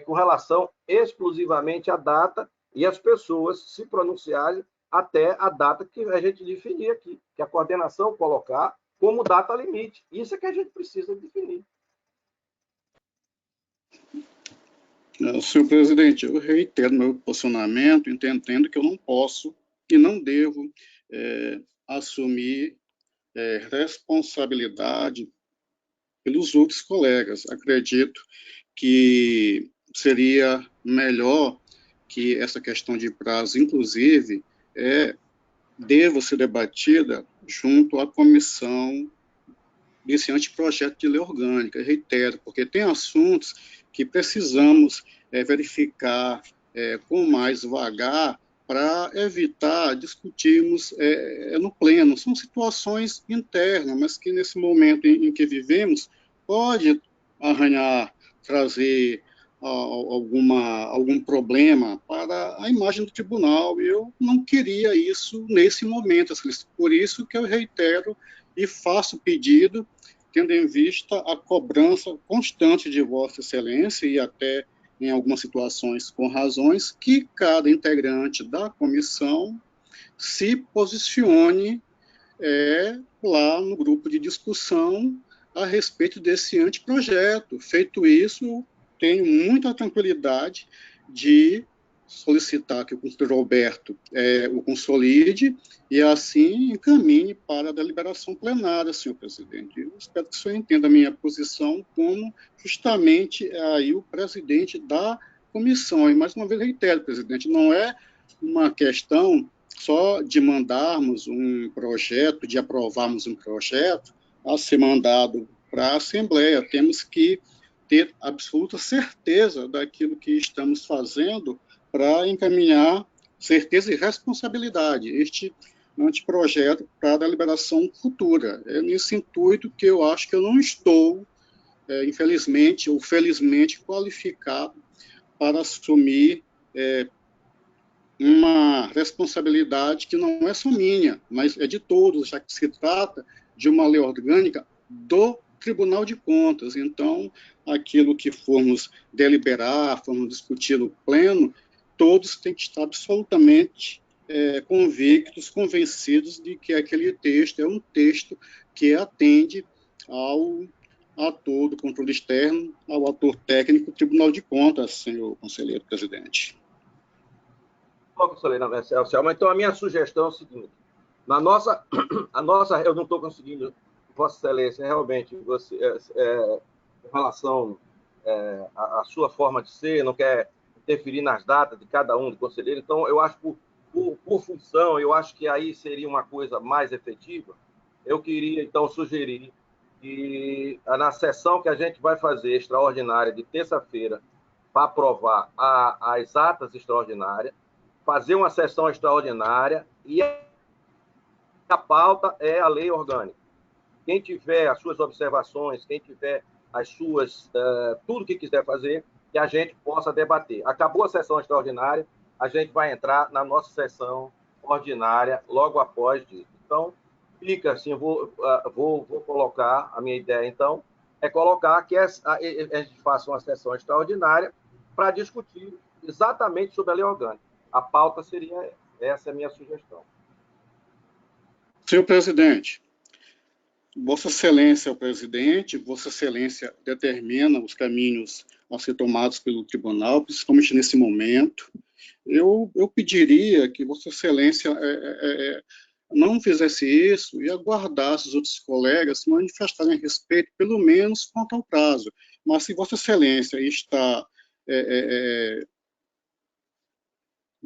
Speaker 2: com relação exclusivamente à data e as pessoas se pronunciarem até a data que a gente definir aqui, que a coordenação colocar como data limite. Isso é que a gente precisa definir.
Speaker 4: Senhor presidente, eu reitero meu posicionamento, entendendo que eu não posso e não devo assumir responsabilidade pelos outros colegas. Acredito que seria melhor que essa questão de prazo, inclusive, deva ser debatida junto à comissão desse anteprojeto de lei orgânica. Eu reitero, porque tem assuntos que precisamos verificar com mais vagar para evitar discutirmos no pleno. São situações internas, mas que nesse momento em que vivemos pode arranhar, trazer algum problema para a imagem do tribunal. Eu não queria isso nesse momento, por isso que eu reitero e faço pedido, tendo em vista a cobrança constante de Vossa Excelência, e até em algumas situações com razões, que cada integrante da comissão se posicione lá no grupo de discussão a respeito desse anteprojeto. Feito isso, tenho muita tranquilidade de solicitar que o conselheiro Roberto o consolide e assim encaminhe para a deliberação plenária, senhor presidente. Eu espero que o senhor entenda a minha posição como justamente aí o presidente da comissão. E mais uma vez reitero, presidente, não é uma questão só de mandarmos um projeto, de aprovarmos um projeto a ser mandado para a Assembleia. Temos que ter absoluta certeza daquilo que estamos fazendo para encaminhar certeza e responsabilidade este anteprojeto para a deliberação futura. É nesse intuito que eu acho que eu não estou, infelizmente ou felizmente, qualificado para assumir uma responsabilidade que não é só minha, mas é de todos, já que se trata de uma lei orgânica do Tribunal de Contas. Então, aquilo que formos deliberar, formos discutir no pleno, todos têm que estar absolutamente convictos, convencidos de que aquele texto é um texto que atende ao ator do controle externo, ao ator técnico do Tribunal de Contas, senhor conselheiro presidente.
Speaker 2: Conselheiro Anselmo, então a minha sugestão é o seguinte: eu não estou conseguindo, Vossa Excelência, realmente, você, em relação à sua forma de ser, não quer interferir nas datas de cada um do conselheiro, então eu acho, por função, eu acho que aí seria uma coisa mais efetiva. Eu queria, então, sugerir que na sessão que a gente vai fazer extraordinária de terça-feira, para aprovar as atas extraordinárias, fazer uma sessão extraordinária e a pauta é a lei orgânica. Quem tiver as suas observações, quem tiver as suas, tudo que quiser fazer, que a gente possa debater. Acabou a sessão extraordinária, a gente vai entrar na nossa sessão ordinária logo após disso. Então, fica assim, vou colocar, a minha ideia, então, é colocar que a gente faça uma sessão extraordinária para discutir exatamente sobre a lei orgânica. A pauta seria essa, é a minha sugestão.
Speaker 4: Senhor presidente, Vossa Excelência é o presidente, Vossa Excelência determina os caminhos a ser tomados pelo tribunal, principalmente nesse momento. Eu pediria que Vossa Excelência não fizesse isso e aguardasse os outros colegas se manifestarem a respeito, pelo menos quanto ao prazo. Mas se Vossa Excelência está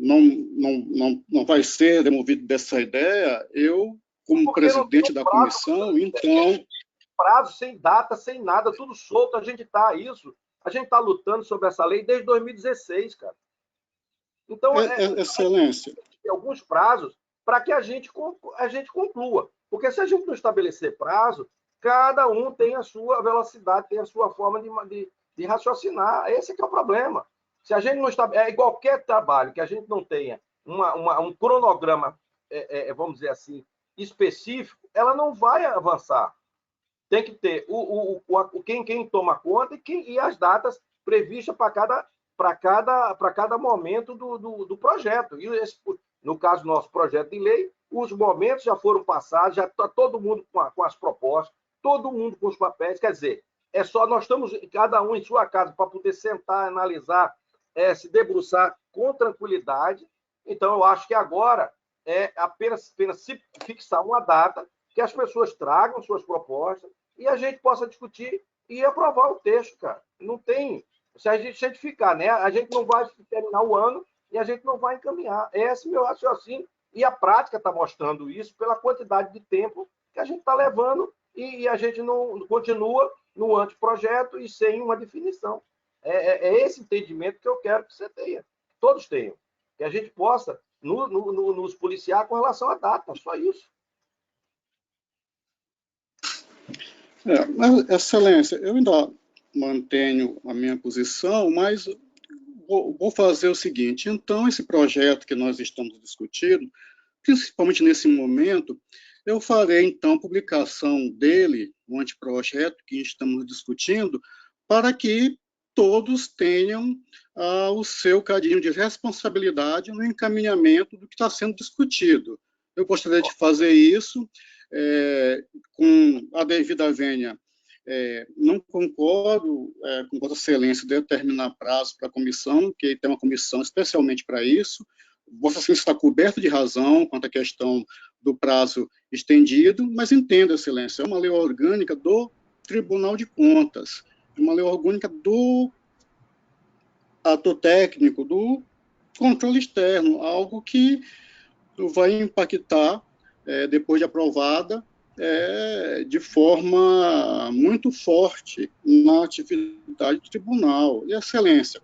Speaker 4: não vai ser demovido dessa ideia, eu, como presidente da comissão, então...
Speaker 2: Prazo, sem data, sem nada, tudo solto, a gente está lutando sobre essa lei desde 2016, cara. Então,
Speaker 4: Excelência,
Speaker 2: tem alguns prazos para que a gente conclua. Porque se a gente não estabelecer prazo, cada um tem a sua velocidade, tem a sua forma de raciocinar. Esse que é o problema. Se a gente não estabelece, qualquer trabalho que a gente não tenha um cronograma, vamos dizer assim, específico, ela não vai avançar. Tem que ter quem toma conta e as datas previstas para cada momento do projeto. E no caso do nosso projeto de lei, os momentos já foram passados, já está todo mundo com as propostas, todo mundo com os papéis. Quer dizer, nós estamos cada um em sua casa para poder sentar, analisar, se debruçar com tranquilidade. Então, eu acho que agora é apenas se fixar uma data, que as pessoas tragam suas propostas e a gente possa discutir e aprovar o texto, cara. Não tem... Se a gente ficar, né? A gente não vai terminar o ano e a gente não vai encaminhar. Esse é o meu raciocínio. E a prática está mostrando isso pela quantidade de tempo que a gente está levando e a gente não continua no anteprojeto e sem uma definição. É esse entendimento que eu quero que você tenha, que todos tenham, que a gente possa nos policiar com relação à data, só isso.
Speaker 4: Mas, Excelência, eu ainda mantenho a minha posição, mas vou fazer o seguinte. Então, esse projeto que nós estamos discutindo, principalmente nesse momento, eu farei, então, publicação dele, um anteprojeto que estamos discutindo, para que todos tenham o seu cadinho de responsabilidade no encaminhamento do que está sendo discutido. Eu gostaria de fazer isso com a devida vênia. Não concordo com Vossa Excelência determinar prazo para a comissão, que tem uma comissão especialmente para isso. Vossa Excelência está coberto de razão quanto à questão do prazo estendido, mas entenda, Excelência, é uma lei orgânica do Tribunal de Contas, uma lei orgânica do ato técnico, do controle externo, algo que vai impactar, depois de aprovada, de forma muito forte na atividade do tribunal. E, Excelência,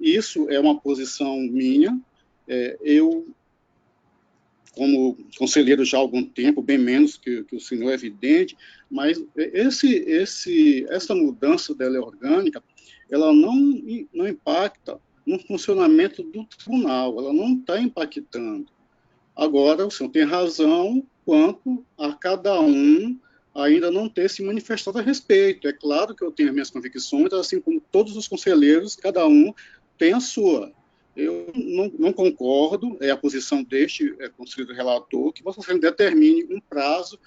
Speaker 4: isso é uma posição minha. Eu, como conselheiro já há algum tempo, bem menos que o senhor, é evidente, mas essa mudança da lei orgânica, ela não impacta no funcionamento do tribunal, ela não está impactando. Agora, o senhor tem razão quanto a cada um ainda não ter se manifestado a respeito. É claro que eu tenho as minhas convicções, assim como todos os conselheiros, cada um tem a sua. Eu não concordo, é a posição deste conselheiro relator, que Vossa Excelência determine um prazo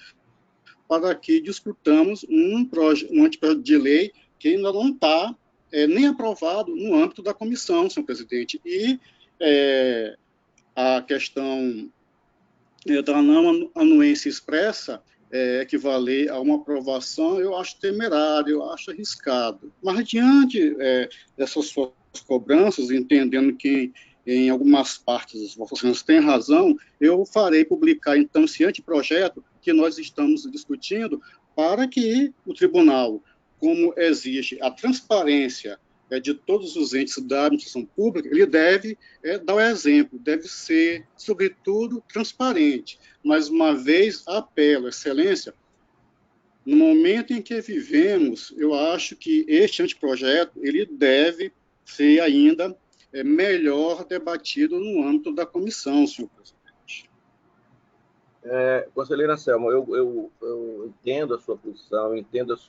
Speaker 4: para que discutamos um anteprojeto de lei que ainda não está nem aprovado no âmbito da comissão, senhor presidente. E a questão da não anuência expressa equivaler a uma aprovação, eu acho temerário, eu acho arriscado. Mas, diante dessas suas cobranças, entendendo que em algumas partes os Vossa Excelência têm razão, eu farei publicar, então, esse anteprojeto que nós estamos discutindo, para que o tribunal, como exige a transparência de todos os entes da administração pública, ele deve dar o exemplo, deve ser, sobretudo, transparente. Mais uma vez, apelo, Excelência, no momento em que vivemos, eu acho que este anteprojeto ele deve ser ainda melhor debatido no âmbito da comissão, senhor presidente.
Speaker 2: Conselheira Anselmo, eu entendo a sua posição, entendo os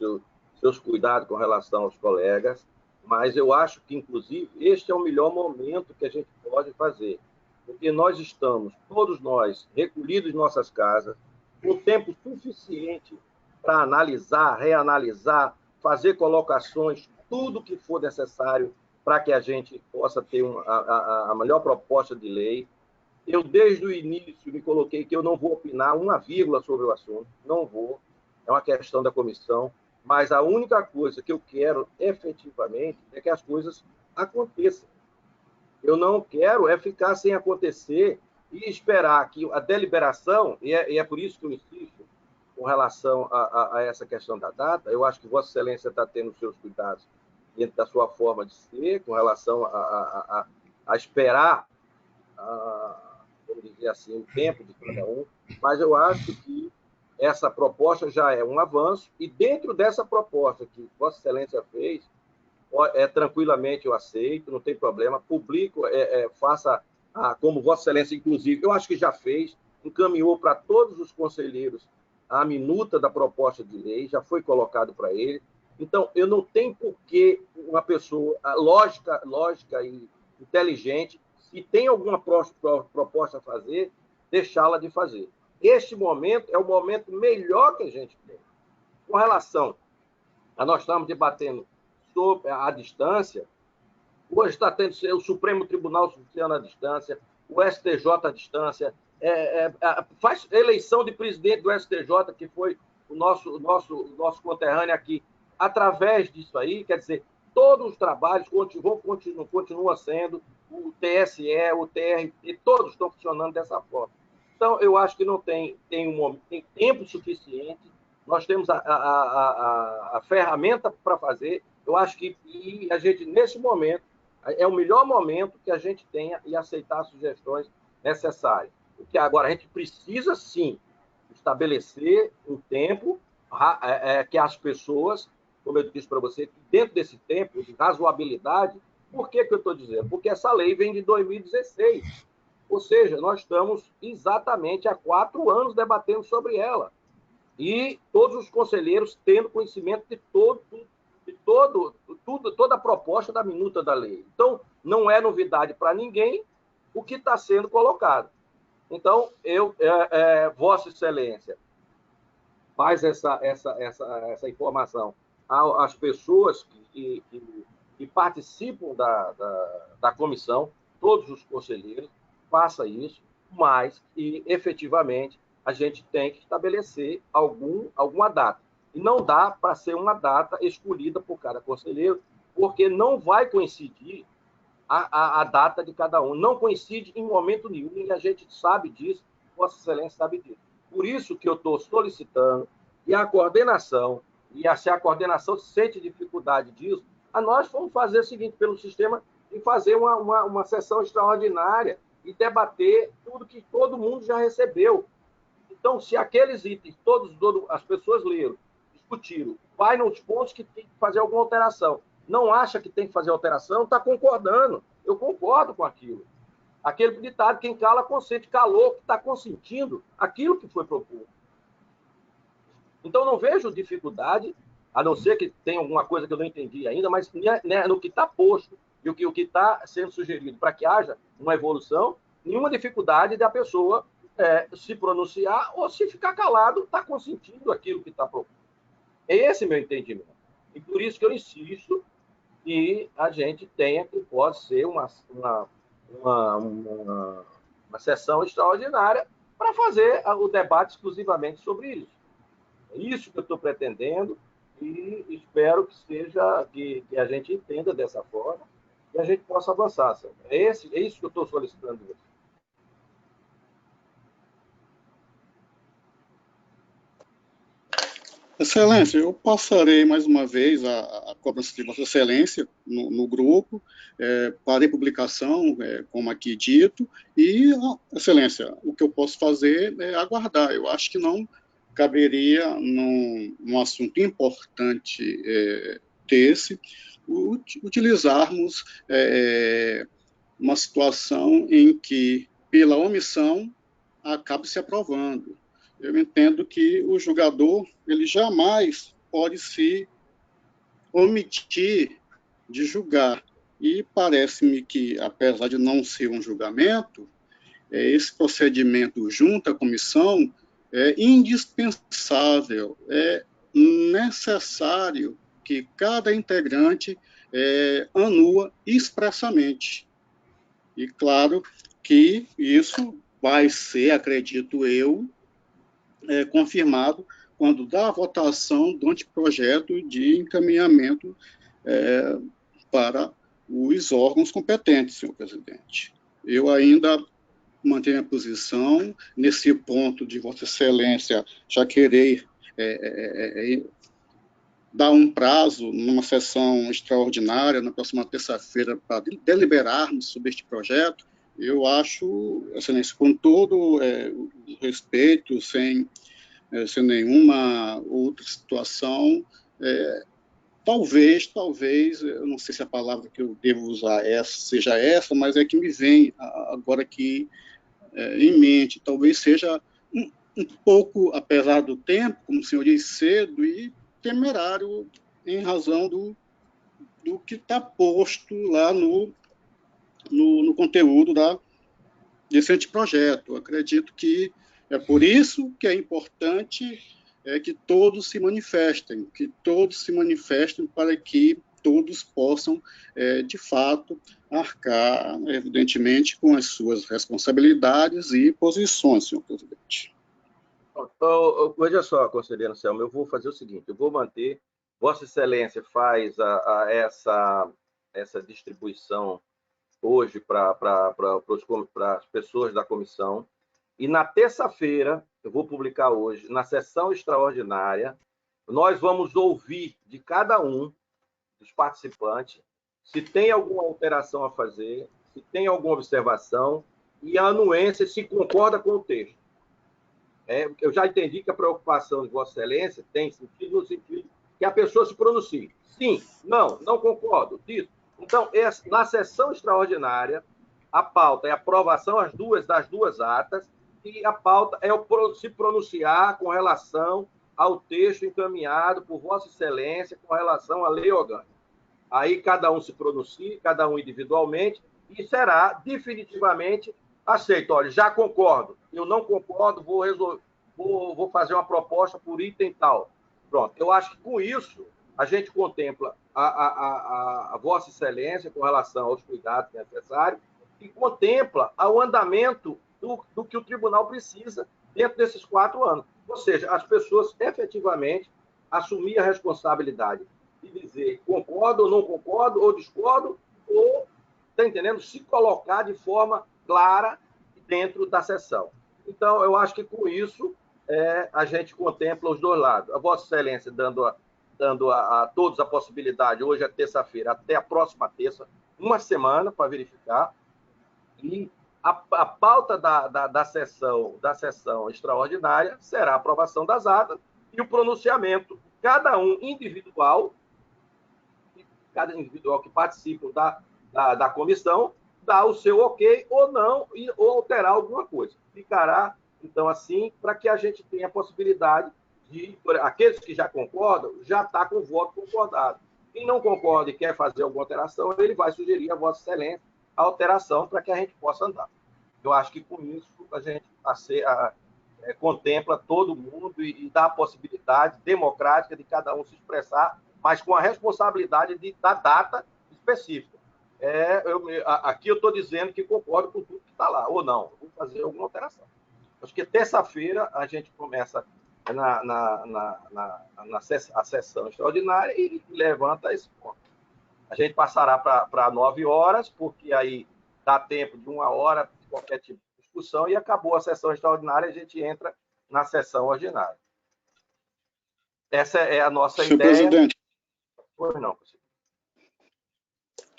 Speaker 2: seus cuidados com relação aos colegas, mas eu acho que, inclusive, este é o melhor momento que a gente pode fazer, porque nós estamos, todos nós, recolhidos em nossas casas, com tempo suficiente para analisar, reanalisar, fazer colocações, tudo que for necessário para que a gente possa ter a melhor proposta de lei. Eu, desde o início, me coloquei que eu não vou opinar uma vírgula sobre o assunto, não vou, é uma questão da comissão, mas a única coisa que eu quero, efetivamente, é que as coisas aconteçam. Eu não quero ficar sem acontecer e esperar que a deliberação, e é por isso que eu insisto com relação a essa questão da data, eu acho que Vossa Excelência está tendo os seus cuidados dentro da sua forma de ser, com relação a esperar, vamos dizer assim, o tempo de cada um, mas eu acho que essa proposta já é um avanço, e dentro dessa proposta que Vossa Excelência fez, tranquilamente eu aceito, não tem problema, publico, faça como Vossa Excelência, inclusive, eu acho que já fez, encaminhou para todos os conselheiros a minuta da proposta de lei, já foi colocado para ele. Então, eu não tenho por que uma pessoa lógica e inteligente, se tem alguma proposta a fazer, deixá-la de fazer. Este momento é o momento melhor que a gente tem. Com relação a nós estamos debatendo sobre a distância, hoje está tendo o Supremo Tribunal Superior à distância, o STJ à distância, faz eleição de presidente do STJ, que foi o nosso conterrâneo aqui, através disso aí, quer dizer, todos os trabalhos continuam sendo, o TSE, o TRT, todos estão funcionando dessa forma. Então, eu acho que não tem tempo suficiente, nós temos a ferramenta para fazer, eu acho que a gente, nesse momento, é o melhor momento que a gente tenha e aceitar as sugestões necessárias. Porque agora a gente precisa, sim, estabelecer um tempo que as pessoas como eu disse para você, que dentro desse tempo de razoabilidade, por que eu estou dizendo? Porque essa lei vem de 2016. Ou seja, nós estamos exatamente há 4 anos debatendo sobre ela. E todos os conselheiros tendo conhecimento de toda a proposta da minuta da lei. Então, não é novidade para ninguém o que está sendo colocado. Então, Vossa Excelência faz essa informação às pessoas que participam da comissão, todos os conselheiros, faça isso, mas que, efetivamente, a gente tem que estabelecer alguma data. E não dá para ser uma data escolhida por cada conselheiro, porque não vai coincidir a data de cada um. Não coincide em momento nenhum, e a gente sabe disso, Vossa Excelência sabe disso. Por isso que eu estou solicitando, e a coordenação, se a coordenação sente dificuldade disso, nós vamos fazer o seguinte, pelo sistema, e fazer uma sessão extraordinária e debater tudo que todo mundo já recebeu. Então, se aqueles itens, as pessoas leram, discutiram, vai nos pontos que tem que fazer alguma alteração, não acha que tem que fazer alteração, está concordando. Eu concordo com aquilo. Aquele ditado, quem cala, consente. Calou, que está consentindo aquilo que foi proposto. Então, não vejo dificuldade, a não ser que tenha alguma coisa que eu não entendi ainda, mas no que está posto e o que está sendo sugerido para que haja uma evolução, nenhuma dificuldade da pessoa se pronunciar ou se ficar calado, está consentindo aquilo que está proposto. É esse meu entendimento. E por isso que eu insisto que a gente tenha que pode ser uma sessão extraordinária para fazer o debate exclusivamente sobre isso. É isso que eu estou pretendendo e espero que a gente entenda dessa forma e a gente possa avançar. É isso que eu estou solicitando.
Speaker 4: Excelência, eu passarei mais uma vez a cobrança de Vossa Excelência no grupo, para publicação, como aqui dito, e, Excelência, o que eu posso fazer é aguardar. Eu acho que não caberia, num assunto importante desse, utilizarmos uma situação em que, pela omissão, acabe se aprovando. Eu entendo que o julgador ele jamais pode se omitir de julgar. E parece-me que, apesar de não ser um julgamento, esse procedimento junto à comissão é indispensável, é necessário que cada integrante anua expressamente. E claro que isso vai ser, acredito eu, confirmado quando dá a votação do anteprojeto de encaminhamento para os órgãos competentes, senhor presidente. Eu ainda mantenho a posição, nesse ponto de Vossa Excelência já querer dar um prazo numa sessão extraordinária na próxima terça-feira para deliberarmos sobre este projeto. Eu acho, Excelência, com todo o respeito, sem nenhuma outra situação, talvez, eu não sei se a palavra que eu devo usar seja essa, mas é que me vem agora aqui em mente, talvez seja um pouco, apesar do tempo, como o senhor disse, cedo e temerário em razão do que está posto lá no conteúdo desse anteprojeto. Eu acredito que é por isso que é importante que todos se manifestem, para que todos possam, de fato, arcar, evidentemente, com as suas responsabilidades e posições, senhor presidente.
Speaker 2: Veja só, conselheiro Anselmo, eu vou fazer o seguinte, eu vou manter, Vossa Excelência faz essa distribuição hoje para as pessoas da comissão, e na terça-feira, eu vou publicar hoje, na sessão extraordinária, nós vamos ouvir de cada um dos participantes se tem alguma alteração a fazer, se tem alguma observação, e a anuência se concorda com o texto. Eu já entendi que a preocupação de Vossa Excelência tem sentido no sentido que a pessoa se pronuncie. Sim, não, não concordo, disso. Então, na sessão extraordinária, a pauta é a aprovação das duas atas e a pauta é se pronunciar com relação ao texto encaminhado por Vossa Excelência com relação à lei orgânica. Aí cada um se pronuncia, cada um individualmente, e será definitivamente aceito. Olha, já concordo, eu não concordo, vou fazer uma proposta por item tal. Pronto, eu acho que com isso a gente contempla a Vossa Excelência com relação aos cuidados necessários e contempla o andamento do que o tribunal precisa dentro desses 4 anos. Ou seja, as pessoas efetivamente assumir a responsabilidade de dizer concordo ou não concordo, ou discordo, ou, está entendendo? Se colocar de forma clara dentro da sessão. Então, eu acho que com isso a gente contempla os dois lados. A Vossa Excelência dando a todos a possibilidade, hoje é terça-feira, até a próxima terça, uma semana para verificar, e a pauta da sessão extraordinária será a aprovação das atas e o pronunciamento, cada individual que participa da comissão, dá o seu ok ou não, ou alterar alguma coisa. Ficará, então, assim, para que a gente tenha a possibilidade de, aqueles que já concordam, já está com o voto concordado. Quem não concorda e quer fazer alguma alteração, ele vai sugerir a Vossa Excelência a alteração para que a gente possa andar. Eu acho que com isso a gente contempla todo mundo e dá a possibilidade democrática de cada um se expressar, mas com a responsabilidade da data específica. Aqui eu estou dizendo que concordo com tudo que está lá, ou não, vou fazer alguma alteração. Acho que terça-feira a gente começa a sessão extraordinária e levanta esse ponto. A gente passará para 9 horas, porque aí dá tempo de 1 hora de qualquer tipo de discussão e acabou a sessão extraordinária, a gente entra na sessão ordinária. Essa é a nossa
Speaker 4: Senhor
Speaker 2: ideia.
Speaker 4: Presidente.
Speaker 2: Pois não,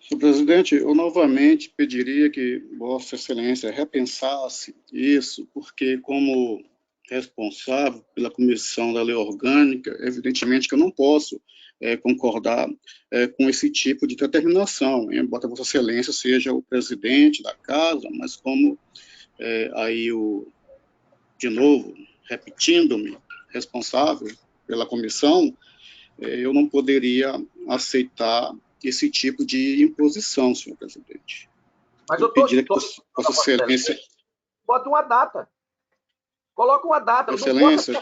Speaker 4: Senhor presidente, eu novamente pediria que Vossa Excelência repensasse isso, porque como responsável pela comissão da lei orgânica, evidentemente que eu não posso concordar com esse tipo de determinação, embora Vossa Excelência seja o presidente da casa, mas como de novo, repetindo-me, responsável pela comissão, eu não poderia aceitar esse tipo de imposição, senhor presidente.
Speaker 2: Mas eu pediria
Speaker 4: que Vossa Excelência...
Speaker 2: Bota uma data. Coloca uma data.
Speaker 4: Excelência...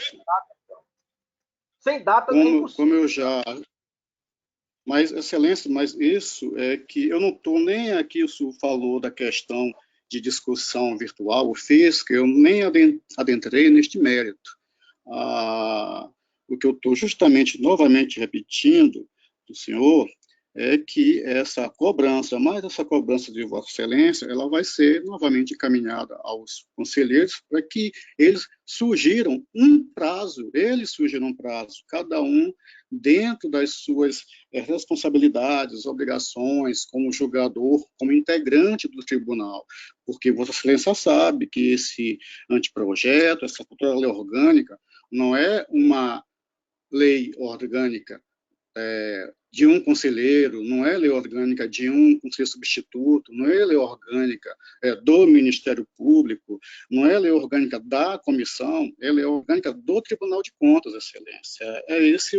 Speaker 2: Sem data nem impossível.
Speaker 4: Como eu já... Mas, Excelência, mas isso é que eu não estou nem aqui, o senhor falou da questão de discussão virtual ou física, eu nem adentrei neste mérito. O que eu estou justamente, novamente repetindo do senhor, é que essa cobrança, mais essa cobrança de Vossa Excelência, ela vai ser novamente encaminhada aos conselheiros para que eles sugiram um prazo, cada um dentro das suas responsabilidades, obrigações, como julgador, como integrante do tribunal, porque Vossa Excelência sabe que esse anteprojeto, essa futura lei orgânica, não é uma lei orgânica de um conselheiro, não é lei orgânica de um conselheiro substituto, não é lei orgânica do Ministério Público, não é lei orgânica da comissão, é lei orgânica do Tribunal de Contas, Excelência. É esse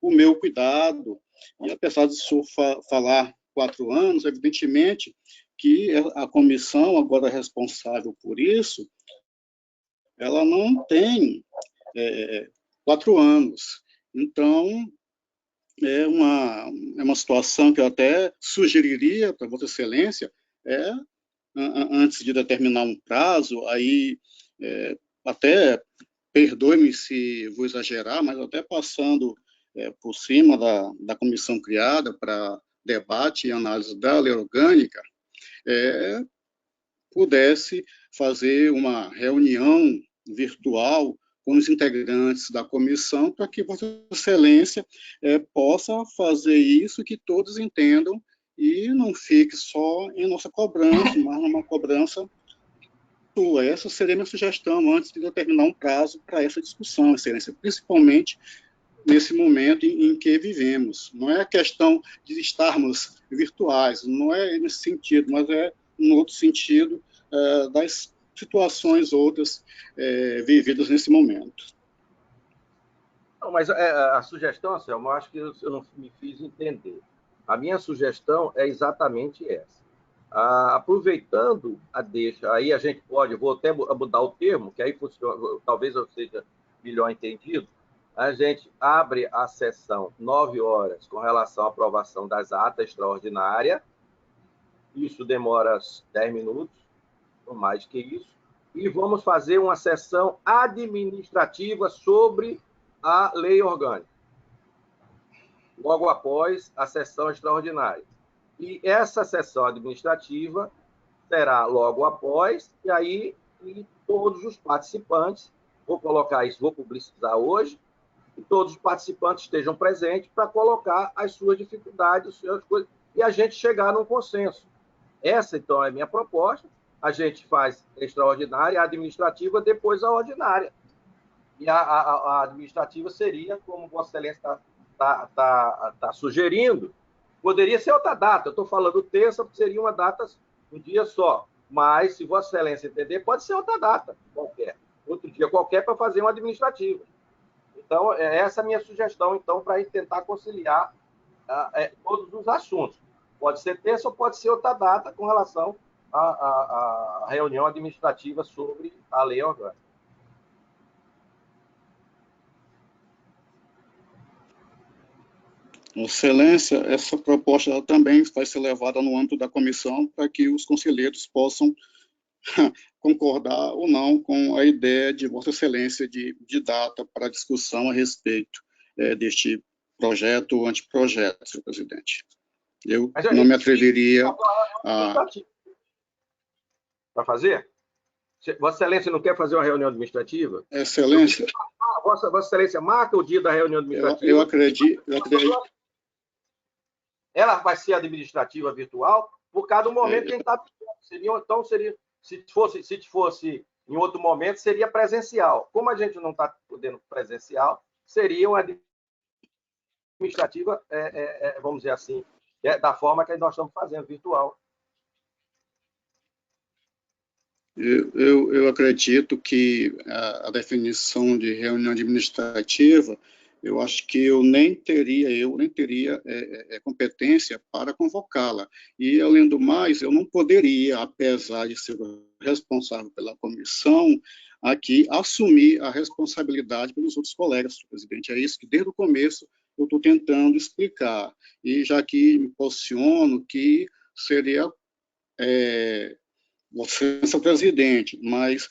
Speaker 4: o meu cuidado. E apesar de o senhor falar 4 anos, evidentemente que a comissão, agora responsável por isso, ela não tem 4 anos. Então, é uma situação que eu até sugeriria para Vossa Excelência, antes de determinar um prazo, aí até, perdoe-me se vou exagerar, mas até passando por cima da comissão criada para debate e análise da lei orgânica, pudesse fazer uma reunião virtual com os integrantes da comissão, para que Vossa Excelência possa fazer isso, que todos entendam, e não fique só em nossa cobrança, mas numa cobrança sua. Essa seria a minha sugestão, antes de determinar um prazo para essa discussão, Excelência, principalmente nesse momento em que vivemos. Não é questão de estarmos virtuais, não é nesse sentido, mas é no outro sentido das situações outras vividas nesse momento.
Speaker 2: Não, mas a sugestão, Anselmo, eu acho que eu não me fiz entender. A minha sugestão é exatamente essa. Aproveitando a deixa, aí a gente pode, vou até mudar o termo, que aí funciona, talvez eu seja melhor entendido, a gente abre a sessão 9 horas com relação à aprovação das atas extraordinárias, isso demora 10 minutos, ou mais que isso, e vamos fazer uma sessão administrativa sobre a lei orgânica, logo após a sessão extraordinária. E essa sessão administrativa será logo após, e aí todos os participantes, vou colocar isso, vou publicizar hoje, e todos os participantes estejam presentes para colocar as suas dificuldades, as suas coisas, e a gente chegar num consenso. Essa, então, é a minha proposta. A gente faz a extraordinária, a administrativa, depois a ordinária. E a administrativa seria, como Vossa Excelência está sugerindo, poderia ser outra data. Eu estou falando terça, porque seria uma data, um dia só. Mas, se Vossa Excelência entender, pode ser outra data qualquer. Outro dia qualquer para fazer uma administrativa. Então, essa é a minha sugestão, então, para tentar conciliar todos os assuntos. Pode ser terça ou pode ser outra data com relação à reunião administrativa sobre a lei orgânica.
Speaker 4: Excelência, essa proposta também vai ser levada no âmbito da comissão para que os conselheiros possam concordar ou não com a ideia de Vossa Excelência de data para discussão a respeito deste projeto ou anteprojeto, senhor presidente. Eu não me atreveria a...
Speaker 2: Para fazer? Vossa Excelência não quer fazer uma reunião administrativa?
Speaker 4: Excelência...
Speaker 2: Vossa Excelência marca o dia da reunião administrativa.
Speaker 4: Eu acredito...
Speaker 2: Ela vai ser administrativa virtual por causa do momento que a gente está... Então, se fosse em outro momento, seria presencial. Como a gente não está podendo presencial, seria uma administrativa, vamos dizer assim, da forma que nós estamos fazendo, virtual.
Speaker 4: Eu acredito que a definição de reunião administrativa, eu acho que eu nem teria competência para convocá-la. E, além do mais, eu não poderia, apesar de ser responsável pela comissão, aqui assumir a responsabilidade pelos outros colegas, senhor presidente. É isso que, desde o começo, eu estou tentando explicar. E já que me posiciono que seria... Você é presidente, mas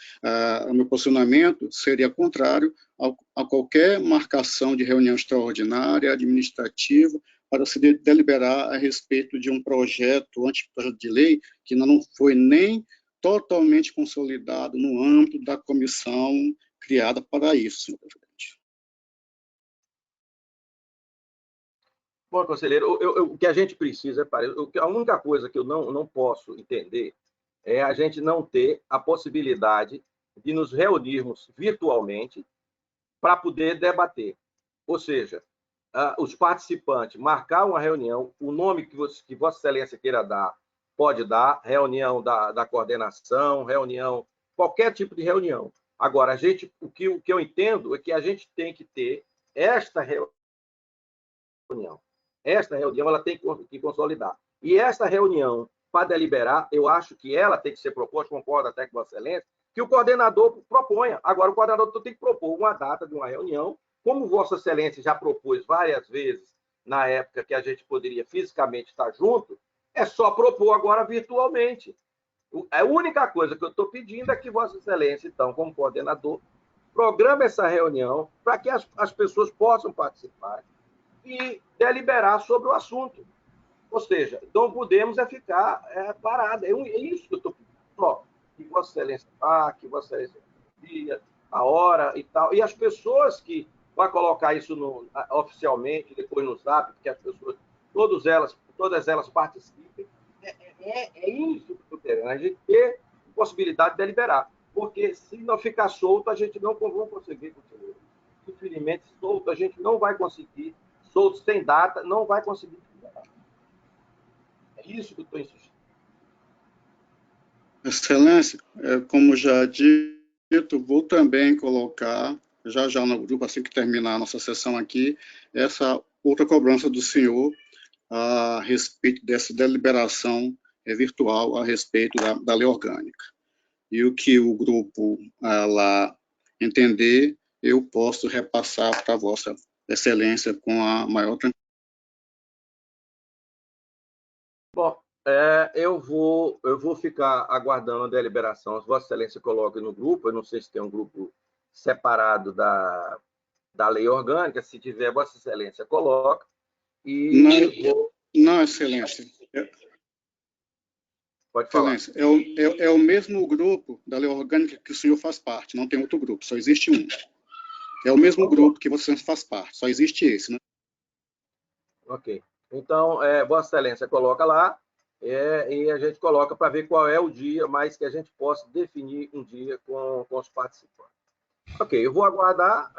Speaker 4: o meu posicionamento seria contrário a qualquer marcação de reunião extraordinária, administrativa, para se deliberar a respeito de um projeto, anteprojeto de lei, que ainda não foi nem totalmente consolidado no âmbito da comissão criada para isso, senhor presidente.
Speaker 2: Bom, conselheiro, o que a gente precisa, a única coisa que eu não posso entender é a gente não ter a possibilidade de nos reunirmos virtualmente para poder debater. Ou seja, os participantes marcar uma reunião, o nome que Vossa Excelência queira dar, pode dar, reunião da coordenação, reunião, qualquer tipo de reunião. Agora, o que eu entendo é que a gente tem que ter esta reunião. Esta reunião ela tem que consolidar. E esta reunião, para deliberar, eu acho que ela tem que ser proposta, concordo até com Vossa Excelência, que o coordenador proponha. Agora, o coordenador tem que propor uma data de uma reunião, como Vossa Excelência já propôs várias vezes, na época que a gente poderia fisicamente estar junto, é só propor agora virtualmente. A única coisa que eu estou pedindo é que Vossa Excelência, então, como coordenador, programe essa reunião para que as pessoas possam participar e deliberar sobre o assunto. Ou seja, não podemos ficar parado. É isso que eu estou pedindo. Que Vossa Excelência que Vossa Excelência dia, a hora e tal. E as pessoas que vão colocar isso oficialmente, depois no Zap, porque as pessoas, todas elas participem. É isso que eu estou querendo. A gente ter possibilidade de deliberar. Porque se não ficar solto, a gente não vai conseguir. infelizmente, solto, a gente não vai conseguir, solto sem data, não vai conseguir. É isso que eu estou insistindo.
Speaker 4: Excelência, como já dito, vou também colocar, já no grupo, assim que terminar a nossa sessão aqui, essa outra cobrança do senhor a respeito dessa deliberação virtual a respeito da lei orgânica. E o que o grupo lá entender, eu posso repassar para Vossa Excelência com a maior tranquilidade.
Speaker 2: Bom, eu vou ficar aguardando a deliberação. Se Vossa Excelência coloque no grupo, eu não sei se tem um grupo separado da lei orgânica, se tiver, Vossa Excelência coloca.
Speaker 4: Não, Excelência.
Speaker 2: Pode falar.
Speaker 4: Excelência, é o mesmo grupo da lei orgânica que o senhor faz parte, não tem outro grupo, só existe um. É o mesmo grupo que você faz parte, só existe esse, né?
Speaker 2: Ok. Então, Vossa Excelência coloca lá e a gente coloca para ver qual é o dia, mas que a gente possa definir um dia com os participantes. Ok, eu vou aguardar,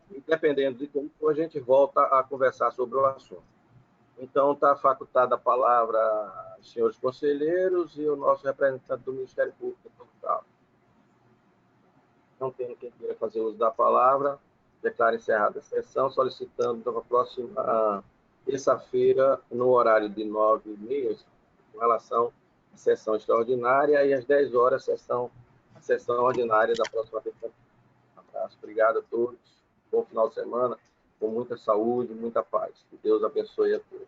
Speaker 2: e dependendo de como for, a gente volta a conversar sobre o assunto. Então, está facultada a palavra aos senhores conselheiros e o nosso representante do Ministério Público. Não tem quem queira fazer uso da palavra. Declaro encerrada a sessão, solicitando para a próxima terça-feira, no horário de 9h30, com relação à sessão extraordinária, e às 10 horas, a sessão ordinária da próxima terça-feira. Um abraço, obrigado a todos. Bom final de semana, com muita saúde, muita paz. Que Deus abençoe a todos.